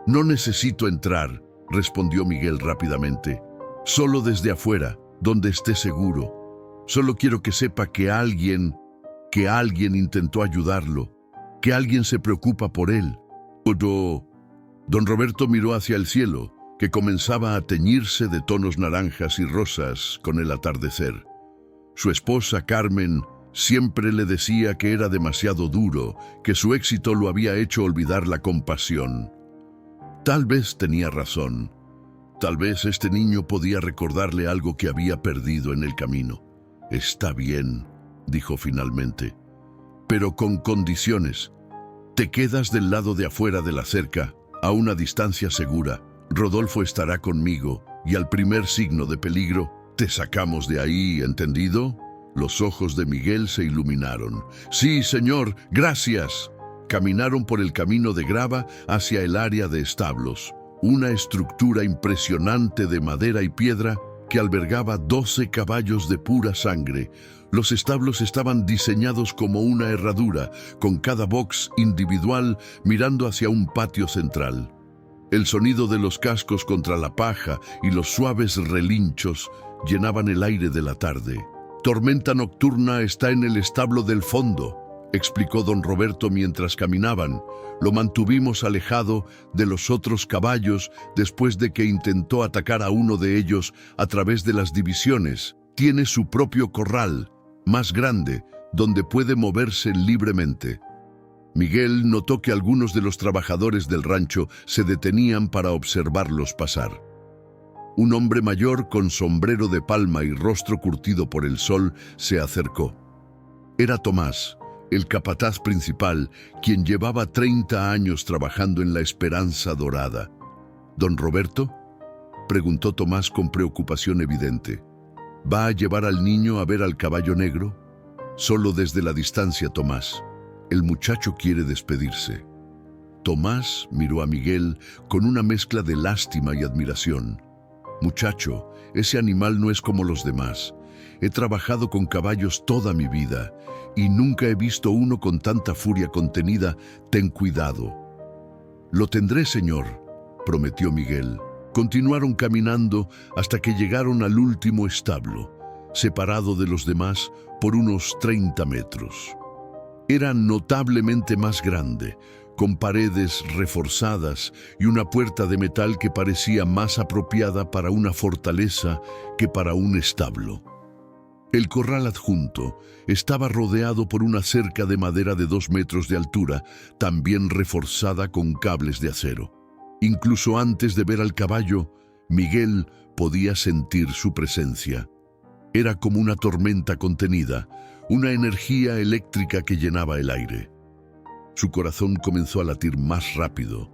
No necesito entrar, respondió Miguel rápidamente. Solo desde afuera, donde esté seguro. Solo quiero que sepa que alguien intentó ayudarlo, que alguien se preocupa por él. Don Roberto miró hacia el cielo, que comenzaba a teñirse de tonos naranjas y rosas con el atardecer. Su esposa Carmen siempre le decía que era demasiado duro, que su éxito lo había hecho olvidar la compasión. Tal vez tenía razón. Tal vez este niño podía recordarle algo que había perdido en el camino. Está bien, dijo finalmente, pero con condiciones. Te quedas del lado de afuera de la cerca, a una distancia segura. Rodolfo estará conmigo y al primer signo de peligro, te sacamos de ahí, ¿entendido? Los ojos de Miguel se iluminaron. Sí, señor, gracias. Caminaron por el camino de grava hacia el área de establos, una estructura impresionante de madera y piedra que albergaba 12 caballos de pura sangre. Los establos estaban diseñados como una herradura, con cada box individual mirando hacia un patio central. El sonido de los cascos contra la paja y los suaves relinchos llenaban el aire de la tarde. Tormenta Nocturna está en el establo del fondo, explicó don Roberto mientras caminaban. Lo mantuvimos alejado de los otros caballos después de que intentó atacar a uno de ellos a través de las divisiones. Tiene su propio corral, más grande, donde puede moverse libremente. Miguel notó que algunos de los trabajadores del rancho se detenían para observarlos pasar. Un hombre mayor con sombrero de palma y rostro curtido por el sol se acercó. Era Tomás, el capataz principal, quien llevaba 30 años trabajando en la Esperanza Dorada. ¿Don Roberto?, preguntó Tomás con preocupación evidente. ¿Va a llevar al niño a ver al caballo negro? Solo desde la distancia, Tomás. El muchacho quiere despedirse. Tomás miró a Miguel con una mezcla de lástima y admiración. Muchacho, ese animal no es como los demás. He trabajado con caballos toda mi vida y nunca he visto uno con tanta furia contenida. Ten cuidado. Lo tendré, señor, prometió Miguel. Continuaron caminando hasta que llegaron al último establo, separado de los demás por unos 30 metros. Era notablemente más grande, con paredes reforzadas y una puerta de metal que parecía más apropiada para una fortaleza que para un establo. El corral adjunto estaba rodeado por una cerca de madera de 2 metros de altura, también reforzada con cables de acero. Incluso antes de ver al caballo, Miguel podía sentir su presencia. Era como una tormenta contenida, una energía eléctrica que llenaba el aire. Su corazón comenzó a latir más rápido,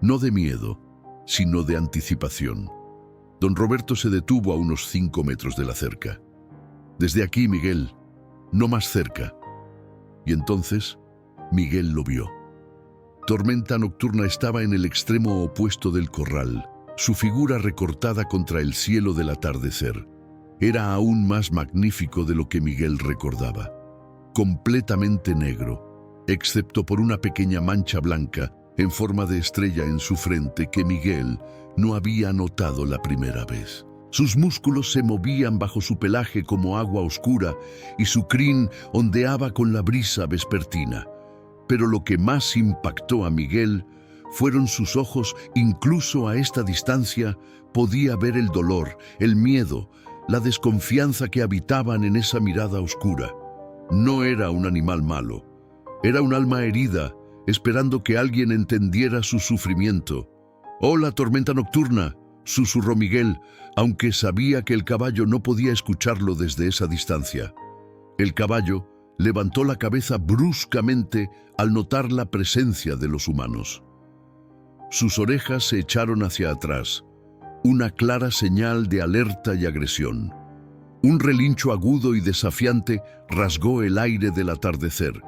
no de miedo, sino de anticipación. Don Roberto se detuvo a unos 5 metros de la cerca. Desde aquí, Miguel, no más cerca. Y entonces, Miguel lo vio. Tormenta Nocturna estaba en el extremo opuesto del corral, su figura recortada contra el cielo del atardecer. Era aún más magnífico de lo que Miguel recordaba. Completamente negro, excepto por una pequeña mancha blanca en forma de estrella en su frente que Miguel no había notado la primera vez. Sus músculos se movían bajo su pelaje como agua oscura y su crin ondeaba con la brisa vespertina. Pero lo que más impactó a Miguel fueron sus ojos. Incluso a esta distancia podía ver el dolor, el miedo, la desconfianza que habitaban en esa mirada oscura. No era un animal malo, era un alma herida, esperando que alguien entendiera su sufrimiento. «Hola, Tormenta Nocturna», susurró Miguel, aunque sabía que el caballo no podía escucharlo desde esa distancia. El caballo levantó la cabeza bruscamente al notar la presencia de los humanos. Sus orejas se echaron hacia atrás, una clara señal de alerta y agresión. Un relincho agudo y desafiante rasgó el aire del atardecer,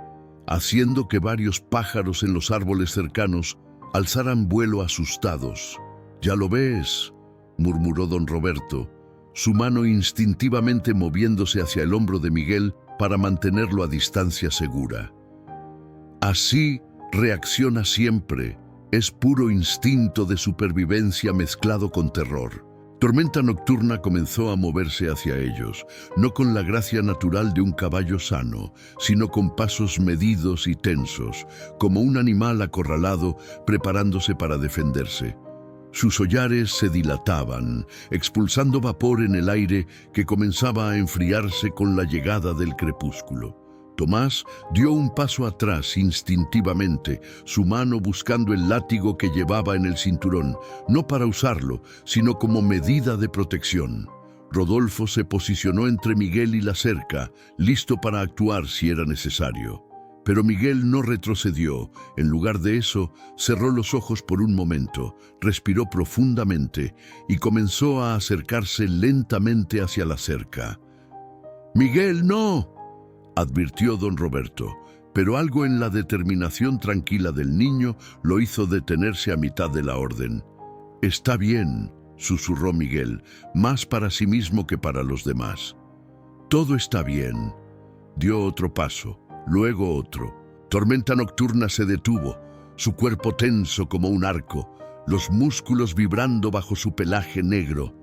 haciendo que varios pájaros en los árboles cercanos alzaran vuelo asustados. «Ya lo ves», murmuró don Roberto, su mano instintivamente moviéndose hacia el hombro de Miguel para mantenerlo a distancia segura. Así reacciona siempre, es puro instinto de supervivencia mezclado con terror. Tormenta Nocturna comenzó a moverse hacia ellos, no con la gracia natural de un caballo sano, sino con pasos medidos y tensos, como un animal acorralado preparándose para defenderse. Sus hollares se dilataban, expulsando vapor en el aire que comenzaba a enfriarse con la llegada del crepúsculo. Tomás dio un paso atrás instintivamente, su mano buscando el látigo que llevaba en el cinturón, no para usarlo, sino como medida de protección. Rodolfo se posicionó entre Miguel y la cerca, listo para actuar si era necesario. Pero Miguel no retrocedió. En lugar de eso, cerró los ojos por un momento, respiró profundamente y comenzó a acercarse lentamente hacia la cerca. «¡Miguel, no!», advirtió don Roberto, pero algo en la determinación tranquila del niño lo hizo detenerse a mitad de la orden. «Está bien», susurró Miguel, más para sí mismo que para los demás. «Todo está bien». Dio otro paso, luego otro. Tormenta Nocturna se detuvo, su cuerpo tenso como un arco, los músculos vibrando bajo su pelaje negro.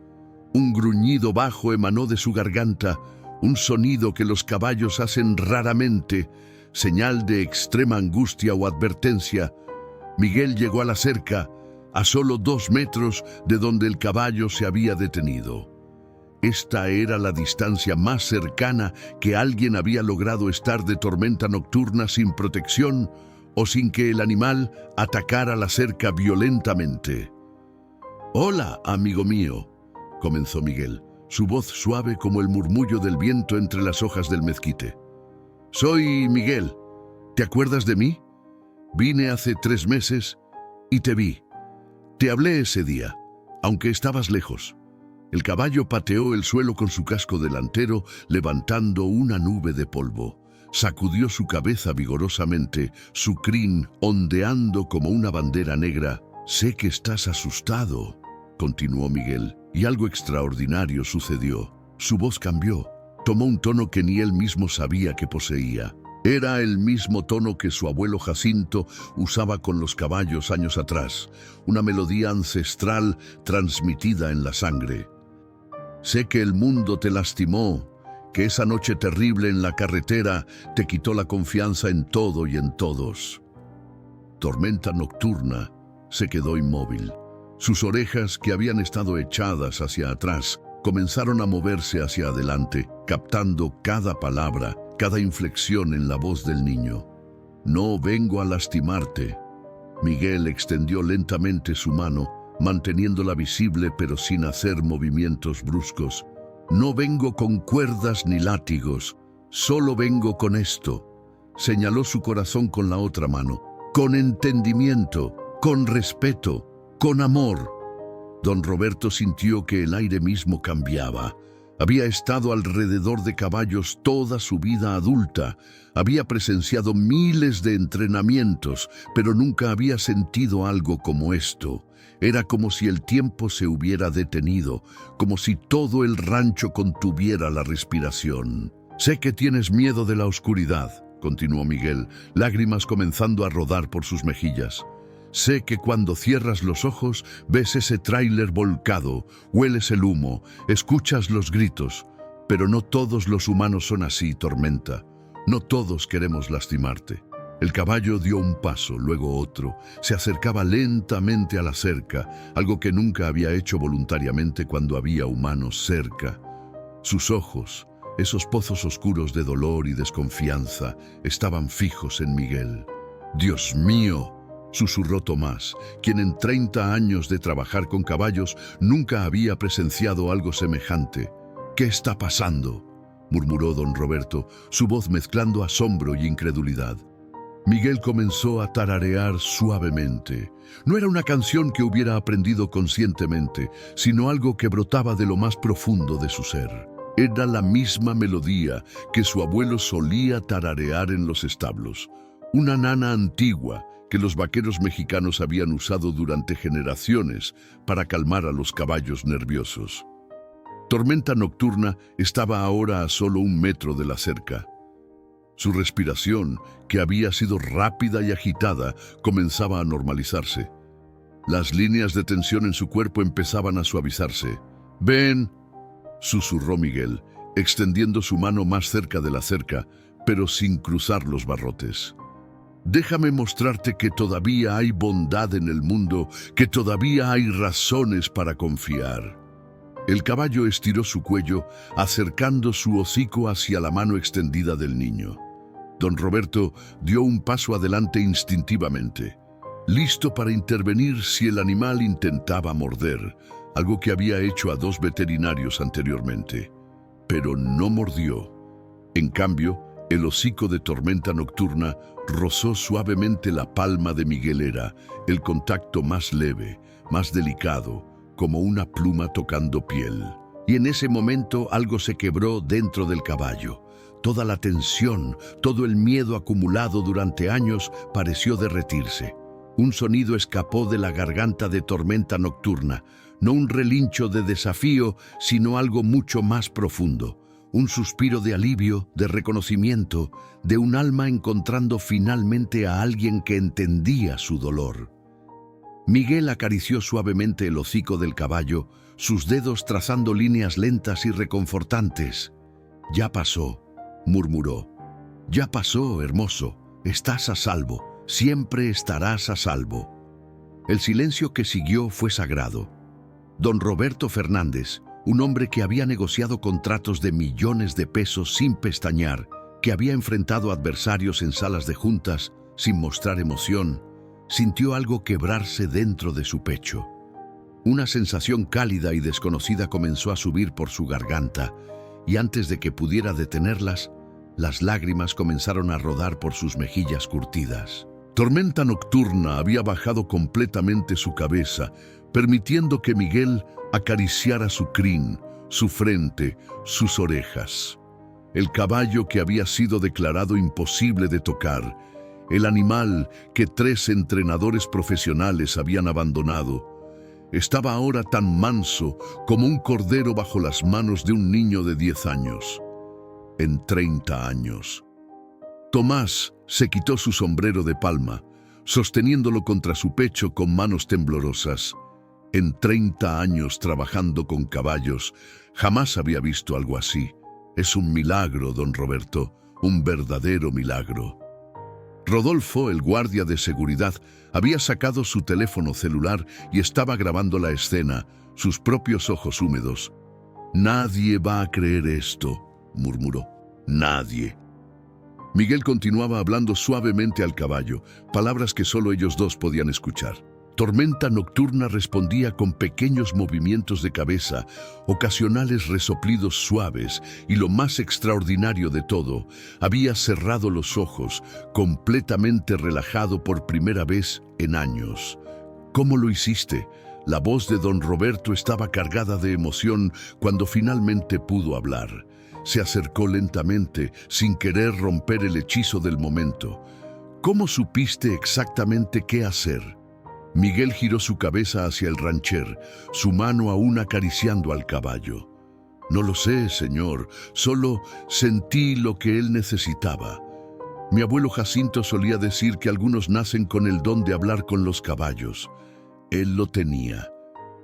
Un gruñido bajo emanó de su garganta, un sonido que los caballos hacen raramente, señal de extrema angustia o advertencia. Miguel llegó a la cerca, a solo 2 metros de donde el caballo se había detenido. Esta era la distancia más cercana que alguien había logrado estar de Tormenta Nocturna sin protección o sin que el animal atacara la cerca violentamente. «Hola, amigo mío», comenzó Miguel, su voz suave como el murmullo del viento entre las hojas del mezquite. «Soy Miguel. ¿Te acuerdas de mí? Vine hace 3 meses y te vi. Te hablé ese día, aunque estabas lejos». El caballo pateó el suelo con su casco delantero, levantando una nube de polvo. Sacudió su cabeza vigorosamente, su crin ondeando como una bandera negra. «Sé que estás asustado», continuó Miguel, y algo extraordinario sucedió. Su voz cambió, tomó un tono que ni él mismo sabía que poseía. Era el mismo tono que su abuelo Jacinto usaba con los caballos años atrás, una melodía ancestral transmitida en la sangre. «Sé que el mundo te lastimó, que esa noche terrible en la carretera te quitó la confianza en todo y en todos». Tormenta Nocturna se quedó inmóvil. Sus orejas, que habían estado echadas hacia atrás, comenzaron a moverse hacia adelante, captando cada palabra, cada inflexión en la voz del niño. «No vengo a lastimarte». Miguel extendió lentamente su mano, manteniéndola visible pero sin hacer movimientos bruscos. «No vengo con cuerdas ni látigos, solo vengo con esto». Señaló su corazón con la otra mano. «Con entendimiento, con respeto, con amor». Don Roberto sintió que el aire mismo cambiaba. Había estado alrededor de caballos toda su vida adulta, había presenciado miles de entrenamientos, pero nunca había sentido algo como esto. Era como si el tiempo se hubiera detenido, como si todo el rancho contuviera la respiración. «Sé que tienes miedo de la oscuridad», continuó Miguel, lágrimas comenzando a rodar por sus mejillas. «Sé que cuando cierras los ojos ves ese tráiler volcado, hueles el humo, escuchas los gritos. Pero no todos los humanos son así, Tormenta. No todos queremos lastimarte». El caballo dio un paso, luego otro. Se acercaba lentamente a la cerca, algo que nunca había hecho voluntariamente cuando había humanos cerca. Sus ojos, esos pozos oscuros de dolor y desconfianza, estaban fijos en Miguel. «Dios mío», susurró Tomás, quien en 30 años de trabajar con caballos nunca había presenciado algo semejante. «¿Qué está pasando?», murmuró don Roberto, su voz mezclando asombro y incredulidad. Miguel comenzó a tararear suavemente. No era una canción que hubiera aprendido conscientemente, sino algo que brotaba de lo más profundo de su ser. Era la misma melodía que su abuelo solía tararear en los establos, una nana antigua que los vaqueros mexicanos habían usado durante generaciones para calmar a los caballos nerviosos. Tormenta Nocturna estaba ahora a solo 1 metro de la cerca. Su respiración, que había sido rápida y agitada, comenzaba a normalizarse. Las líneas de tensión en su cuerpo empezaban a suavizarse. «Ven», susurró Miguel, extendiendo su mano más cerca de la cerca, pero sin cruzar los barrotes. «Déjame mostrarte que todavía hay bondad en el mundo, que todavía hay razones para confiar». El caballo estiró su cuello, acercando su hocico hacia la mano extendida del niño. Don Roberto dio un paso adelante instintivamente, listo para intervenir si el animal intentaba morder, algo que había hecho a 2 veterinarios anteriormente. Pero no mordió. En cambio, el hocico de Tormenta Nocturna rozó suavemente la palma de Miguel. Era el contacto más leve, más delicado, como una pluma tocando piel. Y en ese momento algo se quebró dentro del caballo. Toda la tensión, todo el miedo acumulado durante años pareció derretirse. Un sonido escapó de la garganta de Tormenta Nocturna, no un relincho de desafío, sino algo mucho más profundo. Un suspiro de alivio, de reconocimiento, de un alma encontrando finalmente a alguien que entendía su dolor. Miguel acarició suavemente el hocico del caballo, sus dedos trazando líneas lentas y reconfortantes. «Ya pasó», murmuró. «Ya pasó, hermoso. Estás a salvo. Siempre estarás a salvo». El silencio que siguió fue sagrado. Don Roberto Fernández, un hombre que había negociado contratos de millones de pesos sin pestañear, que había enfrentado adversarios en salas de juntas sin mostrar emoción, sintió algo quebrarse dentro de su pecho. Una sensación cálida y desconocida comenzó a subir por su garganta, y antes de que pudiera detenerlas, las lágrimas comenzaron a rodar por sus mejillas curtidas. Tormenta Nocturna había bajado completamente su cabeza, permitiendo que Miguel acariciara su crin, su frente, sus orejas. El caballo que había sido declarado imposible de tocar, el animal que 3 entrenadores profesionales habían abandonado, estaba ahora tan manso como un cordero bajo las manos de un niño de 10 años. En 30 años. Tomás se quitó su sombrero de palma, sosteniéndolo contra su pecho con manos temblorosas. En 30 años trabajando con caballos, jamás había visto algo así. Es un milagro, don Roberto, un verdadero milagro. Rodolfo, el guardia de seguridad, había sacado su teléfono celular y estaba grabando la escena, sus propios ojos húmedos. «Nadie va a creer esto», murmuró. «Nadie». Miguel continuaba hablando suavemente al caballo, palabras que solo ellos dos podían escuchar. Tormenta Nocturna respondía con pequeños movimientos de cabeza, ocasionales resoplidos suaves, y lo más extraordinario de todo, había cerrado los ojos, completamente relajado por primera vez en años. «¿Cómo lo hiciste?». La voz de don Roberto estaba cargada de emoción cuando finalmente pudo hablar. Se acercó lentamente, sin querer romper el hechizo del momento. «¿Cómo supiste exactamente qué hacer?». Miguel giró su cabeza hacia el rancher, su mano aún acariciando al caballo. «No lo sé, señor, solo sentí lo que él necesitaba. Mi abuelo Jacinto solía decir que algunos nacen con el don de hablar con los caballos. Él lo tenía.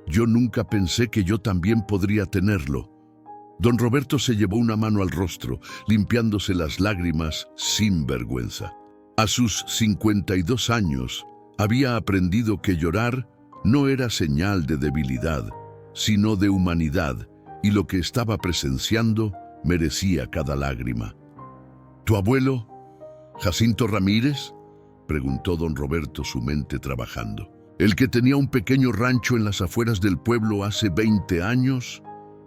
Yo nunca pensé que yo también podría tenerlo». Don Roberto se llevó una mano al rostro, limpiándose las lágrimas sin vergüenza. A sus 52 años, había aprendido que llorar no era señal de debilidad, sino de humanidad, y lo que estaba presenciando merecía cada lágrima. «¿Tu abuelo, Jacinto Ramírez?», preguntó don Roberto, su mente trabajando. «¿El que tenía un pequeño rancho en las afueras del pueblo hace 20 años?»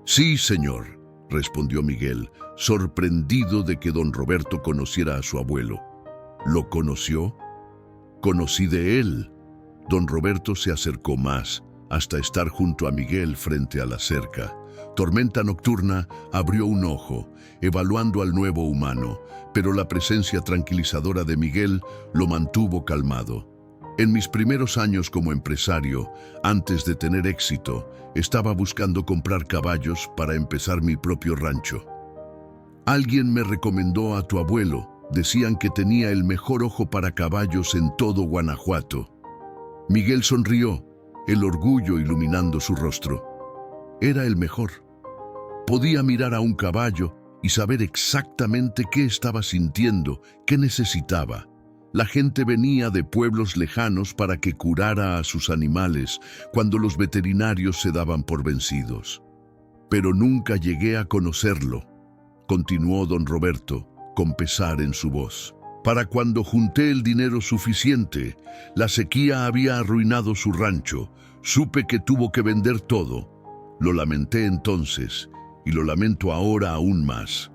«Sí, señor», respondió Miguel, sorprendido de que don Roberto conociera a su abuelo. «¿Lo conoció?». «Conocí de él». Don Roberto se acercó más, hasta estar junto a Miguel frente a la cerca. Tormenta Nocturna abrió un ojo, evaluando al nuevo humano, pero la presencia tranquilizadora de Miguel lo mantuvo calmado. En mis primeros años como empresario, antes de tener éxito, estaba buscando comprar caballos para empezar mi propio rancho. Alguien me recomendó a tu abuelo. Decían que tenía el mejor ojo para caballos en todo Guanajuato. Miguel sonrió, el orgullo iluminando su rostro. Era el mejor. Podía mirar a un caballo y saber exactamente qué estaba sintiendo, qué necesitaba. La gente venía de pueblos lejanos para que curara a sus animales cuando los veterinarios se daban por vencidos. Pero nunca llegué a conocerlo, continuó don Roberto, con pesar en su voz. Para cuando junté el dinero suficiente, la sequía había arruinado su rancho. Supe que tuvo que vender todo. Lo lamenté entonces y lo lamento ahora aún más.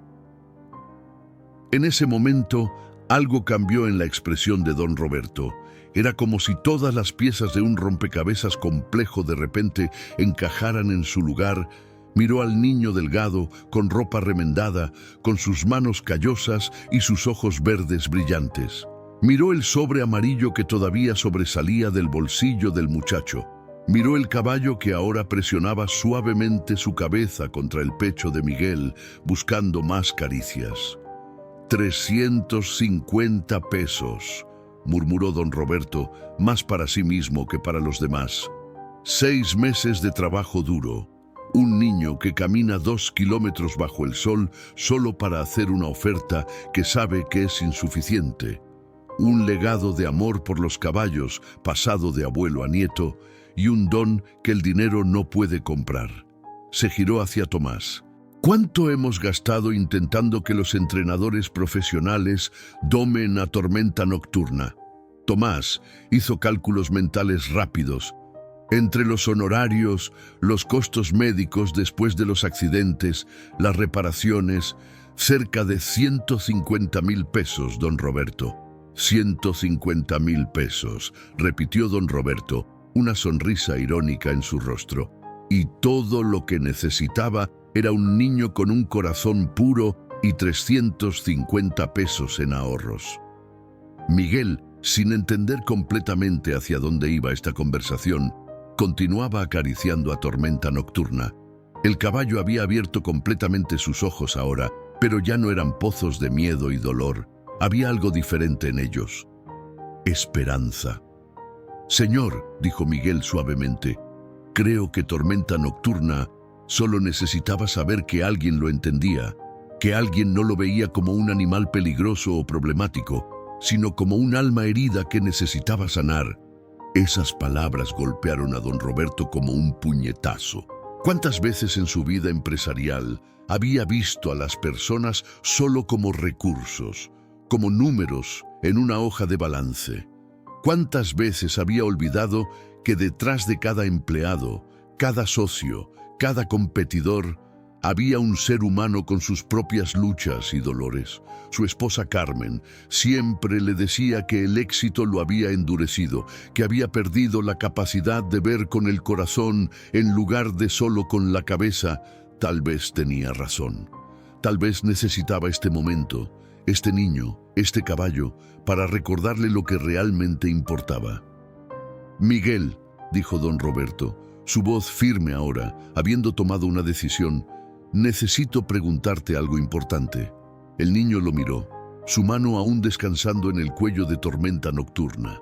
En ese momento, algo cambió en la expresión de don Roberto. Era como si todas las piezas de un rompecabezas complejo de repente encajaran en su lugar. Miró al niño delgado, con ropa remendada, con sus manos callosas y sus ojos verdes brillantes. Miró el sobre amarillo que todavía sobresalía del bolsillo del muchacho. Miró el caballo que ahora presionaba suavemente su cabeza contra el pecho de Miguel, buscando más caricias. 350 pesos, murmuró don Roberto, más para sí mismo que para los demás. 6 meses de trabajo duro. Un niño que camina 2 kilómetros bajo el sol solo para hacer una oferta que sabe que es insuficiente. Un legado de amor por los caballos, pasado de abuelo a nieto, y un don que el dinero no puede comprar. Se giró hacia Tomás. ¿Cuánto hemos gastado intentando que los entrenadores profesionales domen a Tormenta Nocturna? Tomás hizo cálculos mentales rápidos. Entre los honorarios, los costos médicos después de los accidentes, las reparaciones, cerca de 150,000 pesos, don Roberto. 150,000 pesos, repitió don Roberto, una sonrisa irónica en su rostro. Y todo lo que necesitaba era un niño con un corazón puro y 350 pesos en ahorros. Miguel, sin entender completamente hacia dónde iba esta conversación, continuaba acariciando a Tormenta Nocturna. El caballo había abierto completamente sus ojos ahora, pero ya no eran pozos de miedo y dolor. Había algo diferente en ellos. Esperanza. Señor, dijo Miguel suavemente, creo que Tormenta Nocturna solo necesitaba saber que alguien lo entendía, que alguien no lo veía como un animal peligroso o problemático, sino como un alma herida que necesitaba sanar. Esas palabras golpearon a don Roberto como un puñetazo. ¿Cuántas veces en su vida empresarial había visto a las personas solo como recursos, como números en una hoja de balance? ¿Cuántas veces había olvidado que detrás de cada empleado, cada socio, cada competidor, había un ser humano con sus propias luchas y dolores? Su esposa Carmen siempre le decía que el éxito lo había endurecido, que había perdido la capacidad de ver con el corazón en lugar de solo con la cabeza. Tal vez tenía razón. Tal vez necesitaba este momento, este niño, este caballo, para recordarle lo que realmente importaba. Miguel, dijo don Roberto, su voz firme ahora, habiendo tomado una decisión, necesito preguntarte algo importante. El niño lo miró, su mano aún descansando en el cuello de Tormenta Nocturna.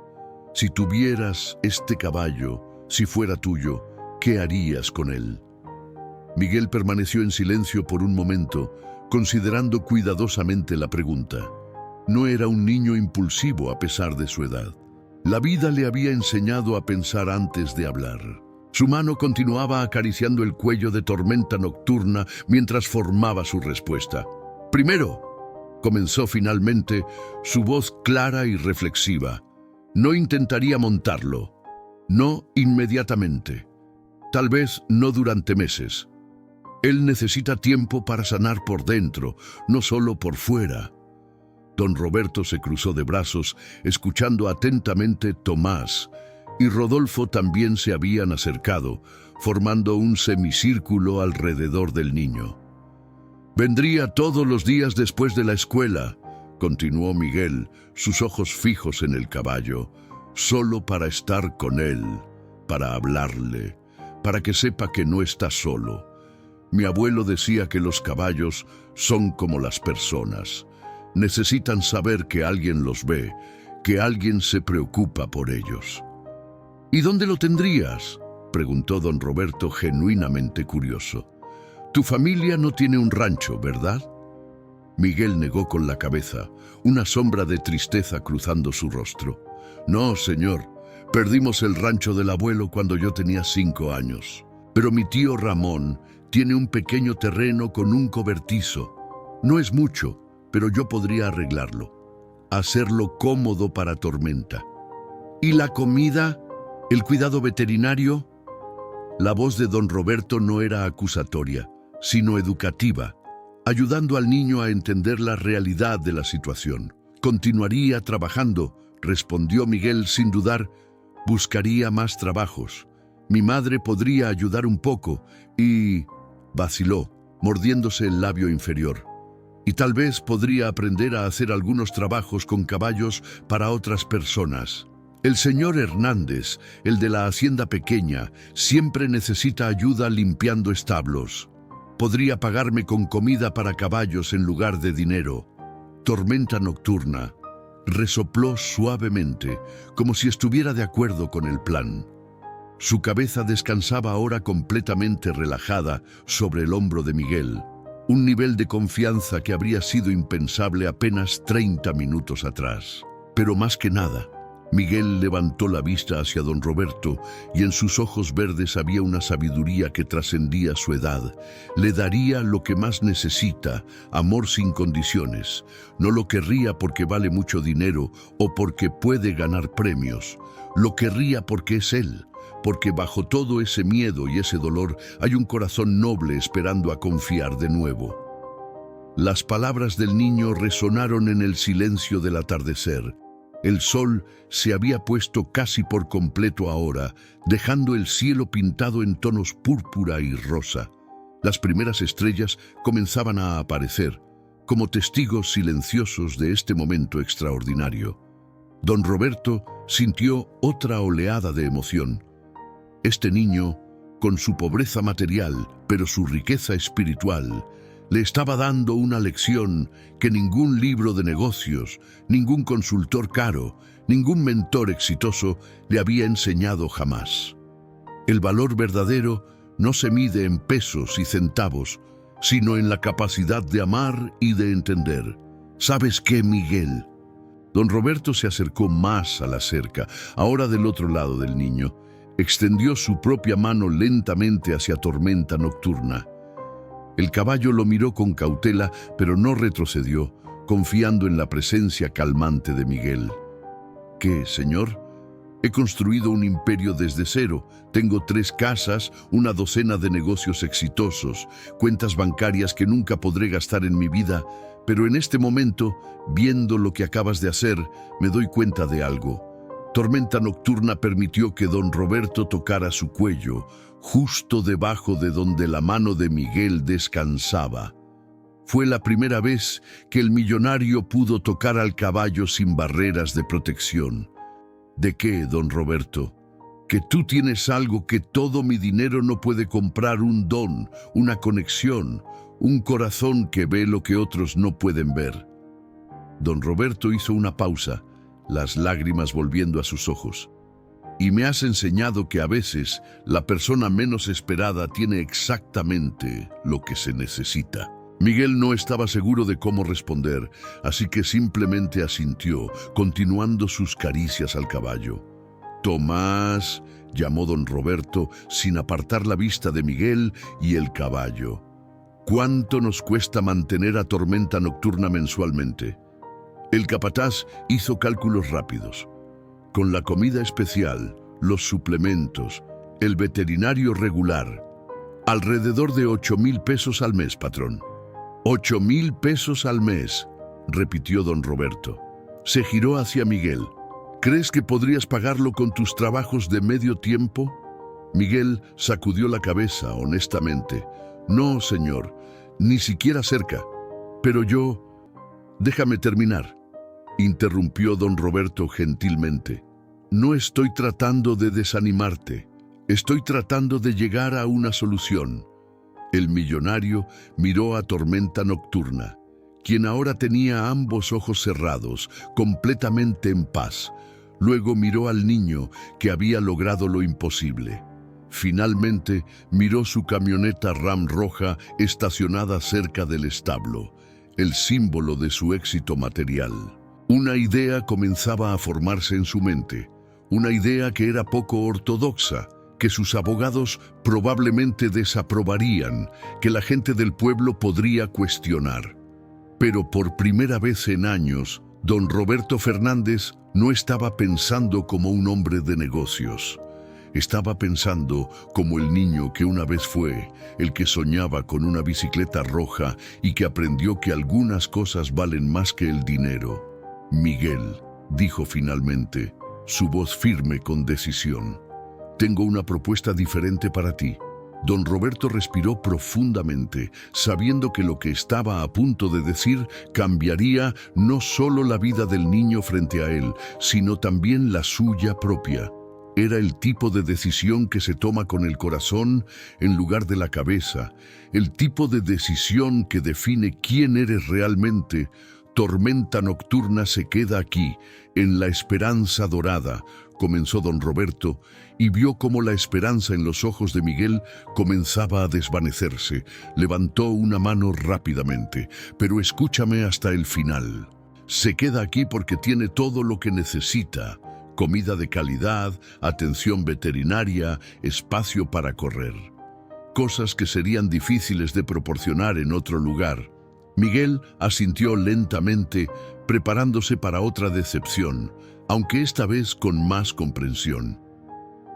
Si tuvieras este caballo, si fuera tuyo, ¿qué harías con él? Miguel permaneció en silencio por un momento, considerando cuidadosamente la pregunta. No era un niño impulsivo a pesar de su edad. La vida le había enseñado a pensar antes de hablar. Su mano continuaba acariciando el cuello de Tormenta Nocturna mientras formaba su respuesta. Primero, comenzó finalmente, su voz clara y reflexiva. No intentaría montarlo. No inmediatamente. Tal vez no durante meses. Él necesita tiempo para sanar por dentro, no solo por fuera. Don Roberto se cruzó de brazos, escuchando atentamente Tomás, y Rodolfo también se habían acercado, formando un semicírculo alrededor del niño. Vendría todos los días después de la escuela, continuó Miguel, sus ojos fijos en el caballo. solo para estar con él, para hablarle, para que sepa que no está solo. Mi abuelo decía que los caballos son como las personas. Necesitan saber que alguien los ve, que alguien se preocupa por ellos. ¿Y dónde lo tendrías?, preguntó don Roberto, genuinamente curioso. Tu familia no tiene un rancho, ¿verdad? Miguel negó con la cabeza, una sombra de tristeza cruzando su rostro. No, señor, perdimos el rancho del abuelo cuando yo tenía 5 años. Pero mi tío Ramón tiene un pequeño terreno con un cobertizo. No es mucho, pero yo podría arreglarlo, hacerlo cómodo para Tormenta. ¿Y la comida? ¿El cuidado veterinario? La voz de don Roberto no era acusatoria, sino educativa, ayudando al niño a entender la realidad de la situación. Continuaría trabajando, respondió Miguel sin dudar. Buscaría más trabajos. Mi madre podría ayudar un poco y... vaciló, mordiéndose el labio inferior. Y tal vez podría aprender a hacer algunos trabajos con caballos para otras personas. El señor Hernández, el de la hacienda pequeña, siempre necesita ayuda limpiando establos. Podría pagarme con comida para caballos en lugar de dinero. Tormenta nocturna. Resopló suavemente, como si estuviera de acuerdo con el plan. Su cabeza descansaba ahora completamente relajada sobre el hombro de Miguel, un nivel de confianza que habría sido impensable apenas 30 minutos atrás. Pero más que nada, Miguel levantó la vista hacia don Roberto y en sus ojos verdes había una sabiduría que trascendía su edad. Le daría lo que más necesita, amor sin condiciones. No lo querría porque vale mucho dinero o porque puede ganar premios. Lo querría porque es él, porque bajo todo ese miedo y ese dolor hay un corazón noble esperando a confiar de nuevo. Las palabras del niño resonaron en el silencio del atardecer. El sol se había puesto casi por completo ahora, dejando el cielo pintado en tonos púrpura y rosa. Las primeras estrellas comenzaban a aparecer, como testigos silenciosos de este momento extraordinario. Don Roberto sintió otra oleada de emoción. Este niño, con su pobreza material, pero su riqueza espiritual, le estaba dando una lección que ningún libro de negocios, ningún consultor caro, ningún mentor exitoso le había enseñado jamás. El valor verdadero no se mide en pesos y centavos, sino en la capacidad de amar y de entender. ¿Sabes qué, Miguel? Don Roberto se acercó más a la cerca, ahora del otro lado del niño. Extendió su propia mano lentamente hacia Tormenta nocturna. El caballo lo miró con cautela, pero no retrocedió, confiando en la presencia calmante de Miguel. ¿Qué, señor? He construido un imperio desde cero. Tengo 3 casas, una docena de negocios exitosos, cuentas bancarias que nunca podré gastar en mi vida, pero en este momento, viendo lo que acabas de hacer, me doy cuenta de algo. Tormenta nocturna permitió que don Roberto tocara su cuello, justo debajo de donde la mano de Miguel descansaba. Fue la primera vez que el millonario pudo tocar al caballo sin barreras de protección. ¿De qué, don Roberto? Que tú tienes algo que todo mi dinero no puede comprar: un don, una conexión, un corazón que ve lo que otros no pueden ver. Don Roberto hizo una pausa, las lágrimas volviendo a sus ojos. Y me has enseñado que a veces la persona menos esperada tiene exactamente lo que se necesita. Miguel no estaba seguro de cómo responder, así que simplemente asintió, continuando sus caricias al caballo. «Tomás», llamó don Roberto, sin apartar la vista de Miguel y el caballo. «¿Cuánto nos cuesta mantener a Tormenta nocturna mensualmente?» El capataz hizo cálculos rápidos. Con la comida especial, los suplementos, el veterinario regular, alrededor de 8,000 pesos al mes, patrón. 8,000 pesos al mes, repitió don Roberto. Se giró hacia Miguel. ¿Crees que podrías pagarlo con tus trabajos de medio tiempo? Miguel sacudió la cabeza honestamente. No, señor, ni siquiera cerca. Pero yo... Déjame terminar, interrumpió don Roberto gentilmente. No estoy tratando de desanimarte. Estoy tratando de llegar a una solución. El millonario miró a Tormenta Nocturna, quien ahora tenía ambos ojos cerrados, completamente en paz. Luego miró al niño, que había logrado lo imposible. Finalmente miró su camioneta Ram roja estacionada cerca del establo, el símbolo de su éxito material. Una idea comenzaba a formarse en su mente, una idea que era poco ortodoxa, que sus abogados probablemente desaprobarían, que la gente del pueblo podría cuestionar. Pero por primera vez en años, don Roberto Fernández no estaba pensando como un hombre de negocios. Estaba pensando como el niño que una vez fue, el que soñaba con una bicicleta roja y que aprendió que algunas cosas valen más que el dinero. Miguel, dijo finalmente, su voz firme con decisión. Tengo una propuesta diferente para ti. Don Roberto respiró profundamente, sabiendo que lo que estaba a punto de decir cambiaría no solo la vida del niño frente a él, sino también la suya propia. Era el tipo de decisión que se toma con el corazón en lugar de la cabeza, el tipo de decisión que define quién eres realmente. Tormenta Nocturna se queda aquí, en la esperanza dorada, comenzó don Roberto, y vio cómo la esperanza en los ojos de Miguel comenzaba a desvanecerse. Levantó una mano rápidamente, pero escúchame hasta el final. Se queda aquí porque tiene todo lo que necesita: comida de calidad, atención veterinaria, espacio para correr. Cosas que serían difíciles de proporcionar en otro lugar. Miguel asintió lentamente, preparándose para otra decepción, aunque esta vez con más comprensión.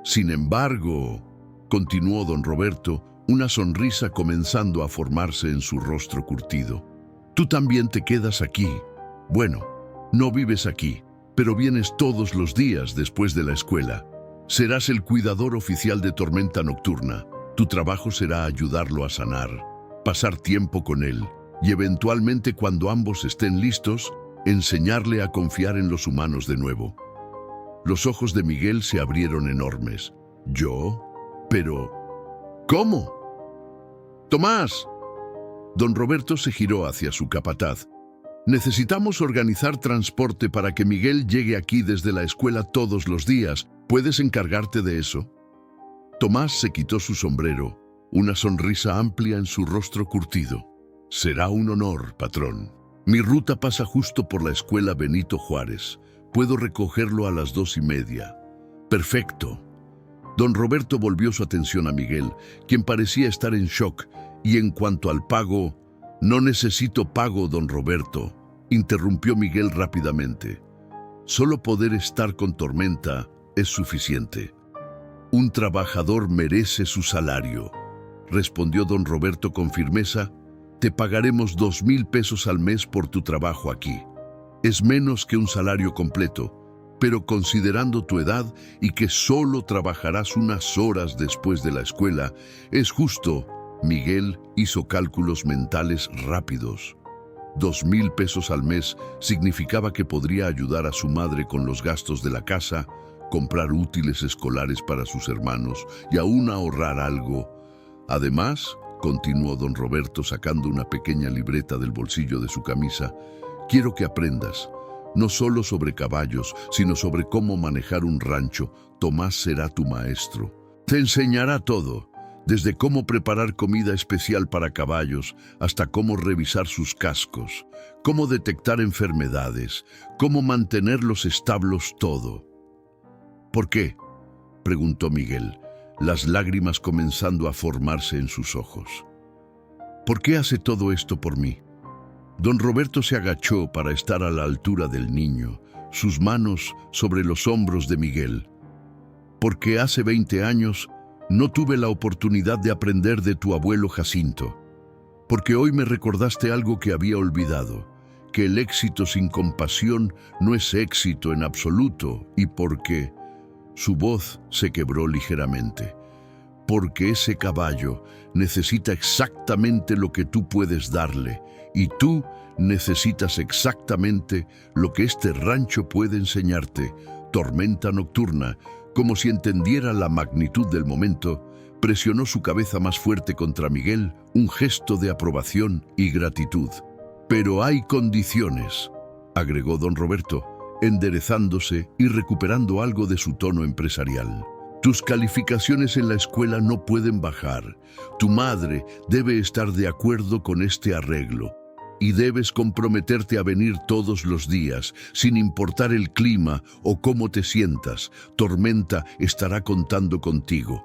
Sin embargo, continuó don Roberto, una sonrisa comenzando a formarse en su rostro curtido. Tú también te quedas aquí. Bueno, no vives aquí, pero vienes todos los días después de la escuela. Serás el cuidador oficial de Tormenta Nocturna. Tu trabajo será ayudarlo a sanar, pasar tiempo con él y eventualmente, cuando ambos estén listos, enseñarle a confiar en los humanos de nuevo. Los ojos de Miguel se abrieron enormes. ¿Yo? Pero... ¿cómo? ¡Tomás! Don Roberto se giró hacia su capataz. Necesitamos organizar transporte para que Miguel llegue aquí desde la escuela todos los días. ¿Puedes encargarte de eso? Tomás se quitó su sombrero, una sonrisa amplia en su rostro curtido. Será un honor, patrón. Mi ruta pasa justo por la escuela Benito Juárez. Puedo recogerlo a las 2:30. Perfecto. Don Roberto volvió su atención a Miguel, quien parecía estar en shock, y en cuanto al pago... No necesito pago, don Roberto, interrumpió Miguel rápidamente. Solo poder estar con Tormenta es suficiente. Un trabajador merece su salario, respondió don Roberto con firmeza. Te pagaremos 2,000 pesos al mes por tu trabajo aquí. Es menos que un salario completo, pero considerando tu edad y que solo trabajarás unas horas después de la escuela, es justo. Miguel hizo cálculos mentales rápidos. 2,000 pesos al mes significaba que podría ayudar a su madre con los gastos de la casa, comprar útiles escolares para sus hermanos y aún ahorrar algo. Además, continuó don Roberto sacando una pequeña libreta del bolsillo de su camisa, quiero que aprendas, no solo sobre caballos, sino sobre cómo manejar un rancho. Tomás será tu maestro. Te enseñará todo, desde cómo preparar comida especial para caballos hasta cómo revisar sus cascos, cómo detectar enfermedades, cómo mantener los establos, todo. ¿Por qué?, preguntó Miguel, las lágrimas comenzando a formarse en sus ojos. ¿Por qué hace todo esto por mí? Don Roberto se agachó para estar a la altura del niño, sus manos sobre los hombros de Miguel. Porque hace 20 años no tuve la oportunidad de aprender de tu abuelo Jacinto. Porque hoy me recordaste algo que había olvidado, que el éxito sin compasión no es éxito en absoluto, y porque... Su voz se quebró ligeramente. Porque ese caballo necesita exactamente lo que tú puedes darle, y tú necesitas exactamente lo que este rancho puede enseñarte. Tormenta Nocturna, como si entendiera la magnitud del momento, presionó su cabeza más fuerte contra Miguel, un gesto de aprobación y gratitud. «Pero hay condiciones», agregó don Roberto, enderezándose y recuperando algo de su tono empresarial. «Tus calificaciones en la escuela no pueden bajar. Tu madre debe estar de acuerdo con este arreglo. Y debes comprometerte a venir todos los días, sin importar el clima o cómo te sientas. Tormenta estará contando contigo».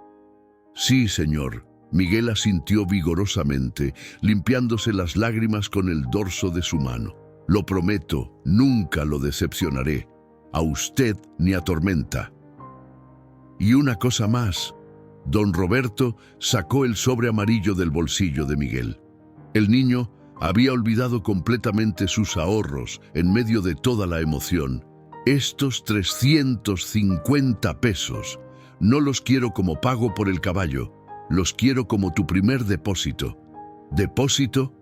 «Sí, señor». Miguel asintió vigorosamente, limpiándose las lágrimas con el dorso de su mano. «Lo prometo, nunca lo decepcionaré. A usted ni a Tormenta». «Y una cosa más». Don Roberto sacó el sobre amarillo del bolsillo de Miguel. El niño había olvidado completamente sus ahorros en medio de toda la emoción. «Estos 350 pesos, no los quiero como pago por el caballo, los quiero como tu primer depósito». «¿Depósito?».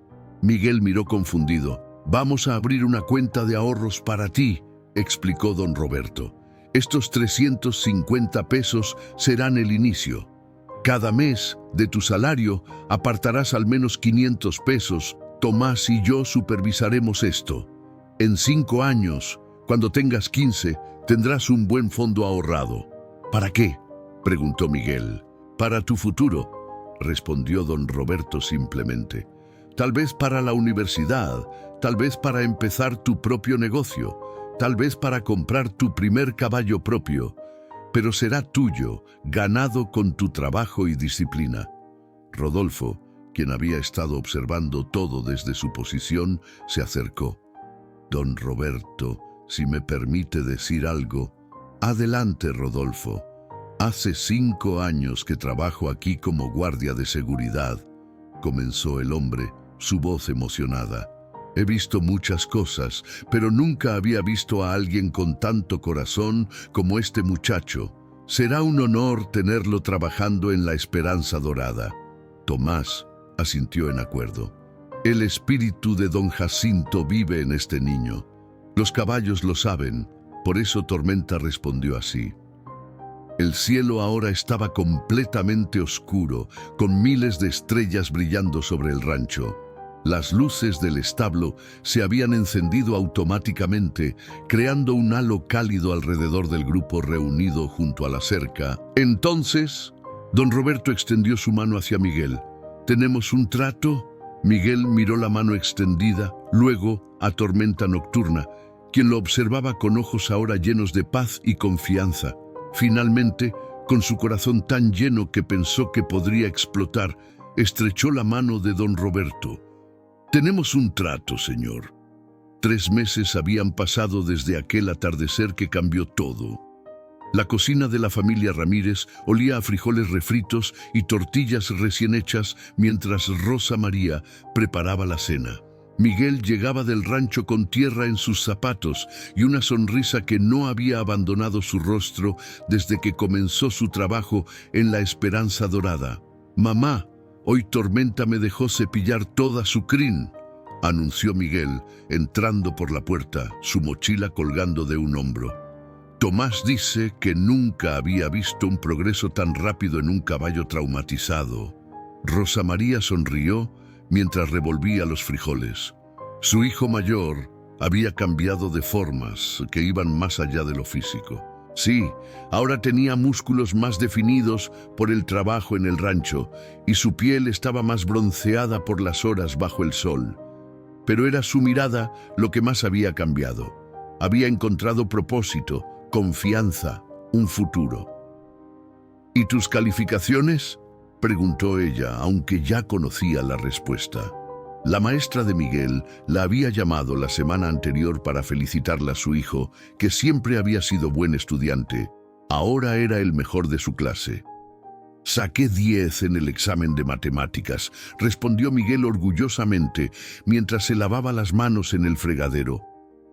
Miguel miró confundido. «Vamos a abrir una cuenta de ahorros para ti», explicó don Roberto. «Estos 350 pesos serán el inicio. Cada mes de tu salario apartarás al menos 500 pesos. Tomás y yo supervisaremos esto. En 5 años, cuando tengas 15, tendrás un buen fondo ahorrado». «¿Para qué?», preguntó Miguel. «Para tu futuro», respondió don Roberto simplemente. «Tal vez para la universidad, tal vez para empezar tu propio negocio, tal vez para comprar tu primer caballo propio, pero será tuyo, ganado con tu trabajo y disciplina». Rodolfo, quien había estado observando todo desde su posición, se acercó. «Don Roberto, si me permite decir algo». «Adelante, Rodolfo. Hace 5 años que trabajo aquí como guardia de seguridad», comenzó el hombre, su voz emocionada. «He visto muchas cosas, pero nunca había visto a alguien con tanto corazón como este muchacho. Será un honor tenerlo trabajando en la Esperanza Dorada». Tomás asintió en acuerdo. «El espíritu de don Jacinto vive en este niño. Los caballos lo saben, por eso Tormenta respondió así». El cielo ahora estaba completamente oscuro, con miles de estrellas brillando sobre el rancho. Las luces del establo se habían encendido automáticamente, creando un halo cálido alrededor del grupo reunido junto a la cerca. Entonces, don Roberto extendió su mano hacia Miguel. «¿Tenemos un trato?». Miguel miró la mano extendida, luego a Tormenta Nocturna, quien lo observaba con ojos ahora llenos de paz y confianza. Finalmente, con su corazón tan lleno que pensó que podría explotar, estrechó la mano de don Roberto. «Tenemos un trato, señor». 3 meses habían pasado desde aquel atardecer que cambió todo. La cocina de la familia Ramírez olía a frijoles refritos y tortillas recién hechas mientras Rosa María preparaba la cena. Miguel llegaba del rancho con tierra en sus zapatos y una sonrisa que no había abandonado su rostro desde que comenzó su trabajo en la Esperanza Dorada. «Mamá, hoy Tormenta me dejó cepillar toda su crin», anunció Miguel, entrando por la puerta, su mochila colgando de un hombro. Tomás dice que nunca había visto un progreso tan rápido en un caballo traumatizado. Rosa María sonrió mientras revolvía los frijoles. Su hijo mayor había cambiado de formas que iban más allá de lo físico. Sí, ahora tenía músculos más definidos por el trabajo en el rancho y su piel estaba más bronceada por las horas bajo el sol. Pero era su mirada lo que más había cambiado. Había encontrado propósito, confianza, un futuro. «¿Y tus calificaciones?», preguntó ella, aunque ya conocía la respuesta. La maestra de Miguel la había llamado la semana anterior para felicitarla a su hijo, que siempre había sido buen estudiante. Ahora era el mejor de su clase. «Saqué 10 en el examen de matemáticas», respondió Miguel orgullosamente mientras se lavaba las manos en el fregadero.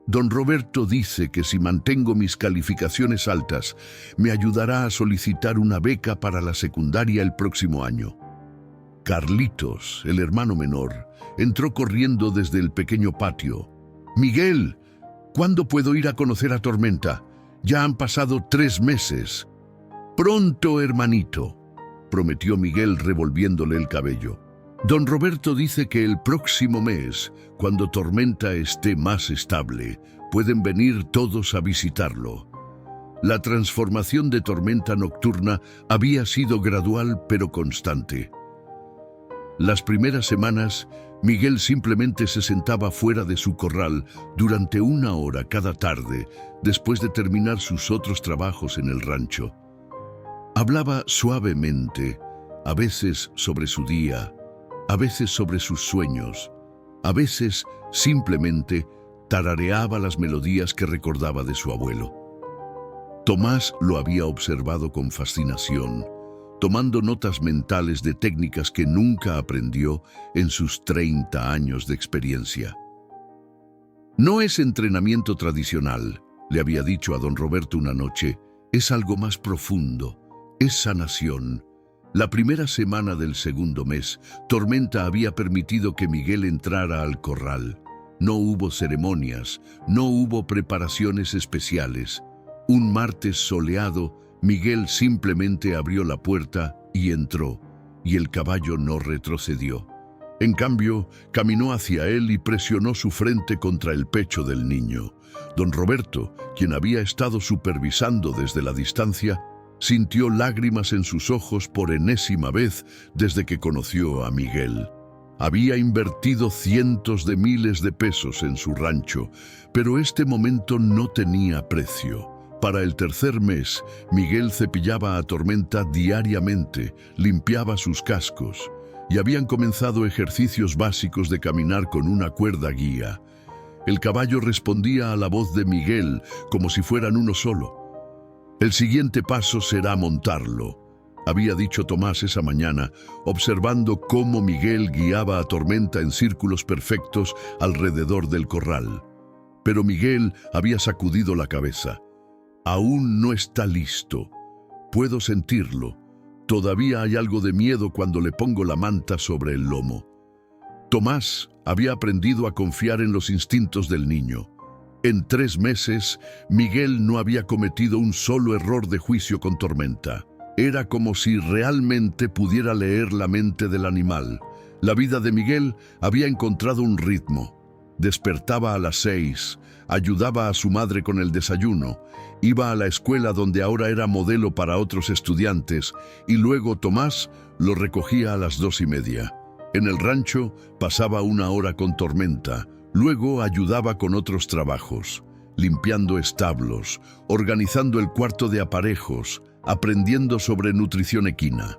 «Don Roberto dice que si mantengo mis calificaciones altas, me ayudará a solicitar una beca para la secundaria el próximo año». Carlitos, el hermano menor, entró corriendo desde el pequeño patio. «Miguel, ¿cuándo puedo ir a conocer a Tormenta? Ya han pasado 3 meses. Pronto, hermanito, prometió Miguel revolviéndole el cabello. Don Roberto dice que el próximo mes, cuando Tormenta esté más estable, pueden venir todos a visitarlo. La transformación de Tormenta nocturna había sido gradual pero constante. Las primeras semanas, Miguel simplemente se sentaba fuera de su corral durante 1 hora cada tarde, después de terminar sus otros trabajos en el rancho. Hablaba suavemente, a veces sobre su día, a veces sobre sus sueños, a veces simplemente tarareaba las melodías que recordaba de su abuelo. Tomás lo había observado con fascinación, tomando notas mentales de técnicas que nunca aprendió en sus 30 años de experiencia. No es entrenamiento tradicional, le había dicho a don Roberto una noche, es algo más profundo, es sanación. La primera semana del segundo mes, Tormenta había permitido que Miguel entrara al corral. No hubo ceremonias, no hubo preparaciones especiales. Un martes soleado, Miguel simplemente abrió la puerta y entró, y el caballo no retrocedió. En cambio, caminó hacia él y presionó su frente contra el pecho del niño. Don Roberto, quien había estado supervisando desde la distancia, sintió lágrimas en sus ojos por enésima vez desde que conoció a Miguel. Había invertido cientos de miles de pesos en su rancho, pero este momento no tenía precio. Para el tercer mes, Miguel cepillaba a Tormenta diariamente, limpiaba sus cascos, y habían comenzado ejercicios básicos de caminar con una cuerda guía. El caballo respondía a la voz de Miguel como si fueran uno solo. El siguiente paso será montarlo, había dicho Tomás esa mañana, observando cómo Miguel guiaba a Tormenta en círculos perfectos alrededor del corral. Pero Miguel había sacudido la cabeza. Aún no está listo. Puedo sentirlo. Todavía hay algo de miedo cuando le pongo la manta sobre el lomo. Tomás había aprendido a confiar en los instintos del niño. En 3 meses, Miguel no había cometido un solo error de juicio con Tormenta. Era como si realmente pudiera leer la mente del animal. La vida de Miguel había encontrado un ritmo. Despertaba a las 6, ayudaba a su madre con el desayuno, iba a la escuela donde ahora era modelo para otros estudiantes y luego Tomás lo recogía a las 2:30. En el rancho pasaba 1 hora con Tormenta, luego ayudaba con otros trabajos, limpiando establos, organizando el cuarto de aparejos, aprendiendo sobre nutrición equina.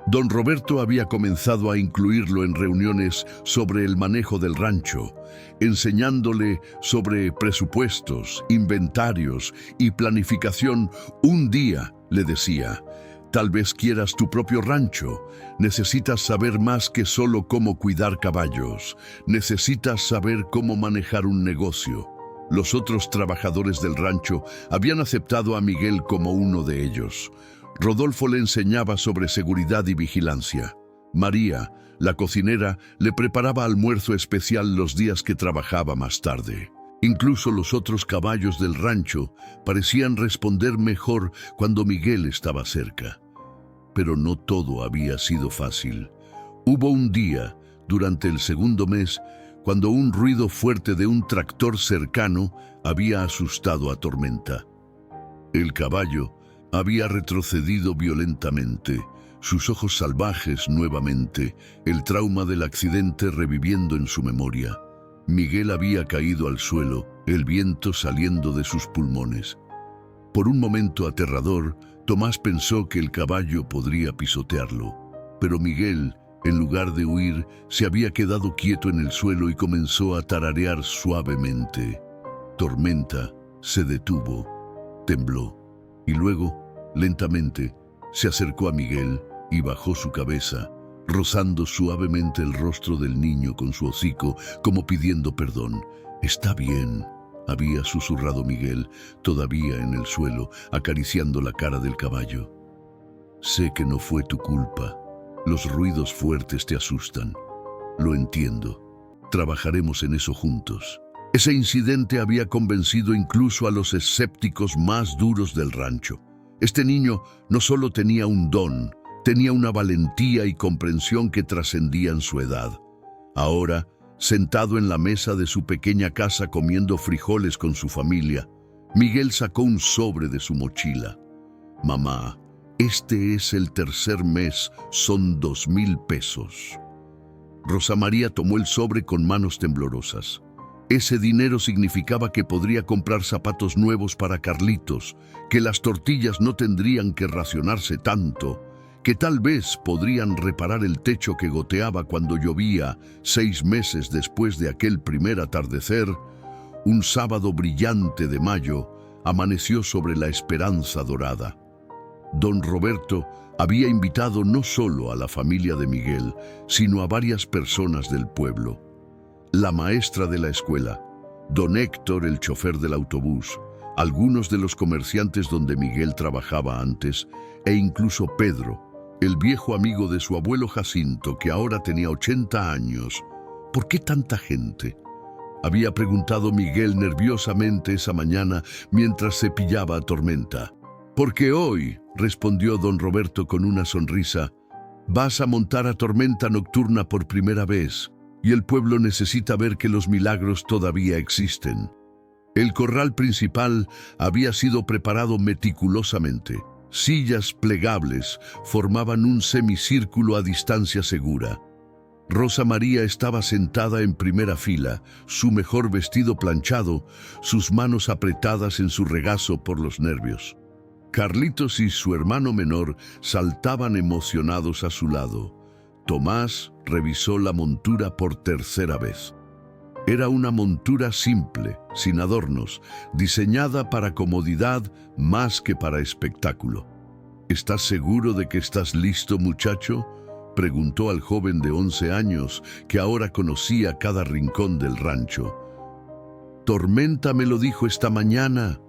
Don Roberto había comenzado a incluirlo en reuniones sobre el manejo del rancho, enseñándole sobre presupuestos, inventarios y planificación. Un día, le decía, tal vez quieras tu propio rancho. Necesitas saber más que solo cómo cuidar caballos. Necesitas saber cómo manejar un negocio. Los otros trabajadores del rancho habían aceptado a Miguel como uno de ellos. Rodolfo le enseñaba sobre seguridad y vigilancia. María, la cocinera, le preparaba almuerzo especial los días que trabajaba más tarde. Incluso los otros caballos del rancho parecían responder mejor cuando Miguel estaba cerca. Pero no todo había sido fácil. Hubo un día, durante el segundo mes, cuando un ruido fuerte de un tractor cercano había asustado a Tormenta. El caballo había retrocedido violentamente, sus ojos salvajes nuevamente, el trauma del accidente reviviendo en su memoria. Miguel había caído al suelo, el viento saliendo de sus pulmones. Por un momento aterrador, Tomás pensó que el caballo podría pisotearlo, pero Miguel, en lugar de huir, se había quedado quieto en el suelo y comenzó a tararear suavemente. Tormenta se detuvo, tembló, y luego, lentamente, se acercó a Miguel y bajó su cabeza, rozando suavemente el rostro del niño con su hocico, como pidiendo perdón. «Está bien», había susurrado Miguel, todavía en el suelo, acariciando la cara del caballo. «Sé que no fue tu culpa. Los ruidos fuertes te asustan. Lo entiendo. Trabajaremos en eso juntos». Ese incidente había convencido incluso a los escépticos más duros del rancho. Este niño no solo tenía un don, tenía una valentía y comprensión que trascendían su edad. Ahora, sentado en la mesa de su pequeña casa comiendo frijoles con su familia, Miguel sacó un sobre de su mochila. «Mamá, este es el tercer mes, son 2,000 pesos». Rosa María tomó el sobre con manos temblorosas. Ese dinero significaba que podría comprar zapatos nuevos para Carlitos, que las tortillas no tendrían que racionarse tanto, que tal vez podrían reparar el techo que goteaba cuando llovía 6 meses después de aquel primer atardecer. Un sábado brillante de mayo amaneció sobre la Esperanza Dorada. Don Roberto había invitado no solo a la familia de Miguel, sino a varias personas del pueblo. La maestra de la escuela, don Héctor, el chofer del autobús, algunos de los comerciantes donde Miguel trabajaba antes, e incluso Pedro, el viejo amigo de su abuelo Jacinto, que ahora tenía 80 años. ¿Por qué tanta gente?, había preguntado Miguel nerviosamente esa mañana mientras cepillaba a Tormenta. «Porque hoy», respondió don Roberto con una sonrisa, «vas a montar a Tormenta Nocturna por primera vez, y el pueblo necesita ver que los milagros todavía existen». El corral principal había sido preparado meticulosamente. Sillas plegables formaban un semicírculo a distancia segura. Rosa María estaba sentada en primera fila, su mejor vestido planchado, sus manos apretadas en su regazo por los nervios. Carlitos y su hermano menor saltaban emocionados a su lado. Tomás revisó la montura por tercera vez. Era una montura simple, sin adornos, diseñada para comodidad más que para espectáculo. «¿Estás seguro de que estás listo, muchacho?», preguntó al joven de 11 años, que ahora conocía cada rincón del rancho. «Tormenta me lo dijo esta mañana»,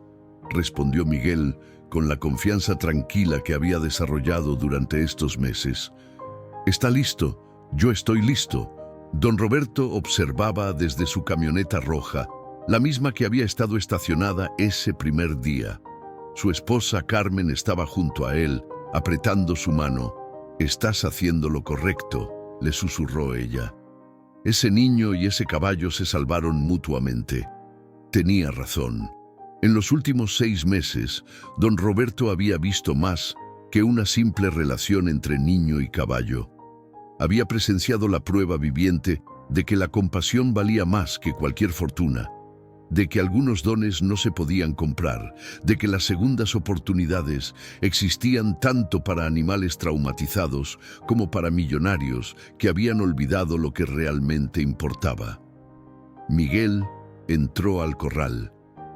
respondió Miguel, con la confianza tranquila que había desarrollado durante estos meses. «Está listo, yo estoy listo». Don Roberto observaba desde su camioneta roja, la misma que había estado estacionada ese primer día. Su esposa Carmen estaba junto a él, apretando su mano. «Estás haciendo lo correcto», le susurró ella. Ese niño y ese caballo se salvaron mutuamente. Tenía razón. En los últimos 6 meses, don Roberto había visto más que una simple relación entre niño y caballo. Había presenciado la prueba viviente de que la compasión valía más que cualquier fortuna, de que algunos dones no se podían comprar, de que las segundas oportunidades existían tanto para animales traumatizados como para millonarios que habían olvidado lo que realmente importaba. Miguel entró al corral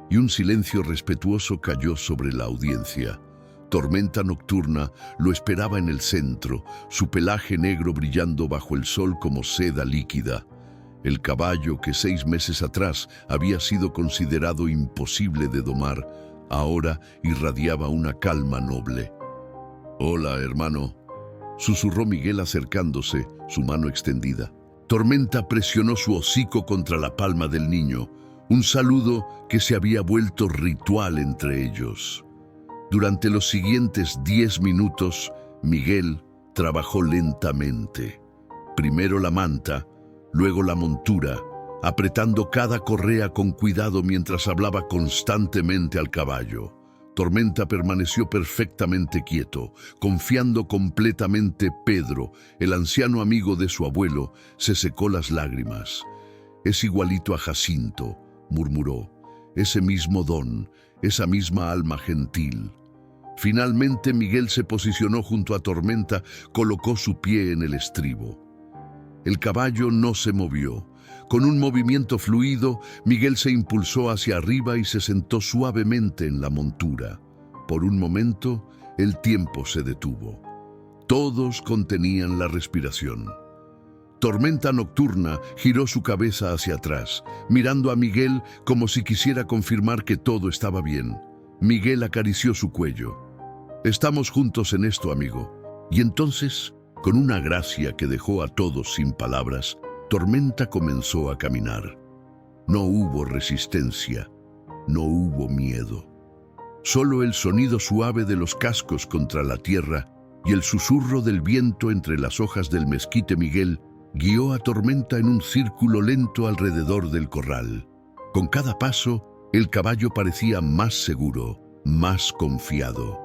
y un silencio respetuoso cayó sobre la audiencia. Tormenta Nocturna lo esperaba en el centro, su pelaje negro brillando bajo el sol como seda líquida. El caballo que 6 meses atrás había sido considerado imposible de domar, ahora irradiaba una calma noble. «Hola, hermano», susurró Miguel acercándose, su mano extendida. Tormenta presionó su hocico contra la palma del niño, un saludo que se había vuelto ritual entre ellos. Durante los siguientes 10 minutos, Miguel trabajó lentamente. Primero la manta, luego la montura, apretando cada correa con cuidado mientras hablaba constantemente al caballo. Tormenta permaneció perfectamente quieto, confiando completamente. Pedro, el anciano amigo de su abuelo, se secó las lágrimas. «Es igualito a Jacinto», murmuró. «Ese mismo don, esa misma alma gentil». Finalmente Miguel se posicionó junto a Tormenta, colocó su pie en el estribo. El caballo no se movió. Con un movimiento fluido, Miguel se impulsó hacia arriba y se sentó suavemente en la montura. Por un momento, el tiempo se detuvo. Todos contenían la respiración. Tormenta Nocturna giró su cabeza hacia atrás, mirando a Miguel como si quisiera confirmar que todo estaba bien. Miguel acarició su cuello. «Estamos juntos en esto, amigo». Y entonces, con una gracia que dejó a todos sin palabras, Tormenta comenzó a caminar. No hubo resistencia, no hubo miedo. Solo el sonido suave de los cascos contra la tierra y el susurro del viento entre las hojas del mezquite Miguel guió a Tormenta en un círculo lento alrededor del corral. Con cada paso, el caballo parecía más seguro, más confiado.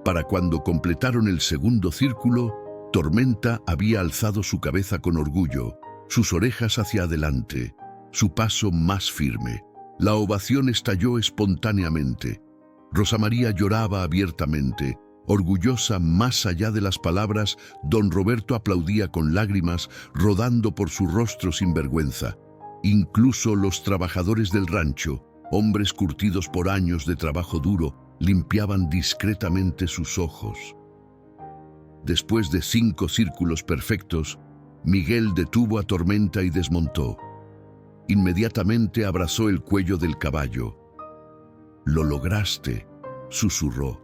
Para cuando completaron el segundo círculo, Tormenta había alzado su cabeza con orgullo, sus orejas hacia adelante, su paso más firme. La ovación estalló espontáneamente. Rosa María lloraba abiertamente. Orgullosa más allá de las palabras, don Roberto aplaudía con lágrimas rodando por su rostro sin vergüenza. Incluso los trabajadores del rancho, hombres curtidos por años de trabajo duro, limpiaban discretamente sus ojos. Después de 5 círculos perfectos, Miguel detuvo a Tormenta y desmontó. Inmediatamente abrazó el cuello del caballo. «Lo lograste», susurró.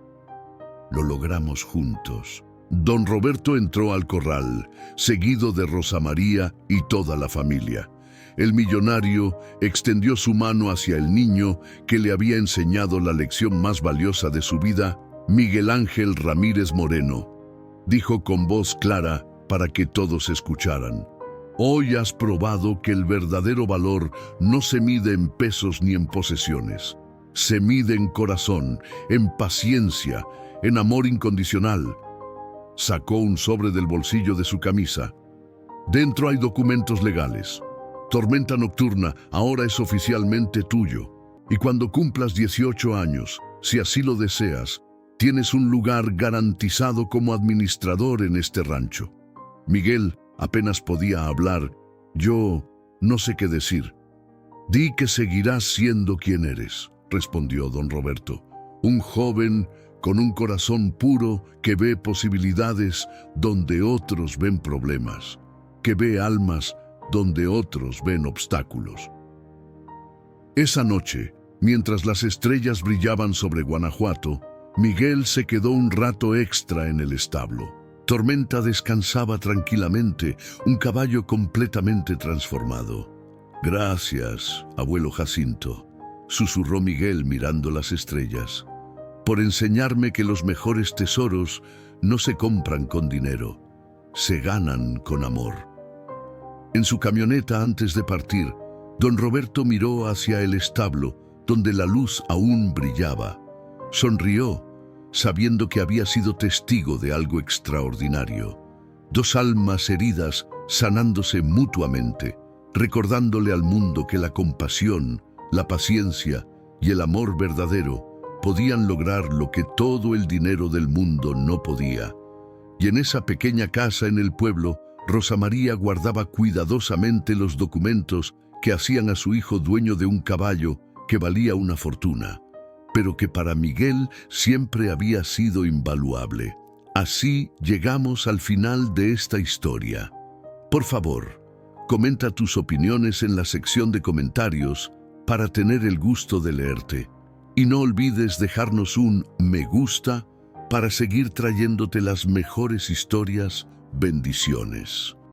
«Lo logramos juntos». Don Roberto entró al corral, seguido de Rosa María y toda la familia. El millonario extendió su mano hacia el niño que le había enseñado la lección más valiosa de su vida, Miguel Ángel Ramírez Moreno. Dijo con voz clara para que todos escucharan: «Hoy has probado que el verdadero valor no se mide en pesos ni en posesiones. Se mide en corazón, en paciencia, en amor incondicional». Sacó un sobre del bolsillo de su camisa. «Dentro hay documentos legales. Tormenta Nocturna ahora es oficialmente tuyo. Y cuando cumplas 18 años, si así lo deseas, tienes un lugar garantizado como administrador en este rancho». Miguel apenas podía hablar. «Yo no sé qué decir». «Di que seguirás siendo quien eres», respondió don Roberto. «Un joven con un corazón puro que ve posibilidades donde otros ven problemas, que ve almas donde otros ven obstáculos». Esa noche, mientras las estrellas brillaban sobre Guanajuato, Miguel se quedó un rato extra en el establo. Tormenta descansaba tranquilamente, un caballo completamente transformado. «Gracias, abuelo Jacinto», susurró Miguel mirando las estrellas, «por enseñarme que los mejores tesoros no se compran con dinero, se ganan con amor». En su camioneta antes de partir, don Roberto miró hacia el establo, donde la luz aún brillaba. Sonrió, sabiendo que había sido testigo de algo extraordinario. 2 almas heridas sanándose mutuamente, recordándole al mundo que la compasión, la paciencia y el amor verdadero podían lograr lo que todo el dinero del mundo no podía. Y en esa pequeña casa en el pueblo, Rosa María guardaba cuidadosamente los documentos que hacían a su hijo dueño de un caballo que valía una fortuna, pero que para Miguel siempre había sido invaluable. Así llegamos al final de esta historia. Por favor, comenta tus opiniones en la sección de comentarios para tener el gusto de leerte. Y no olvides dejarnos un me gusta para seguir trayéndote las mejores historias. Bendiciones.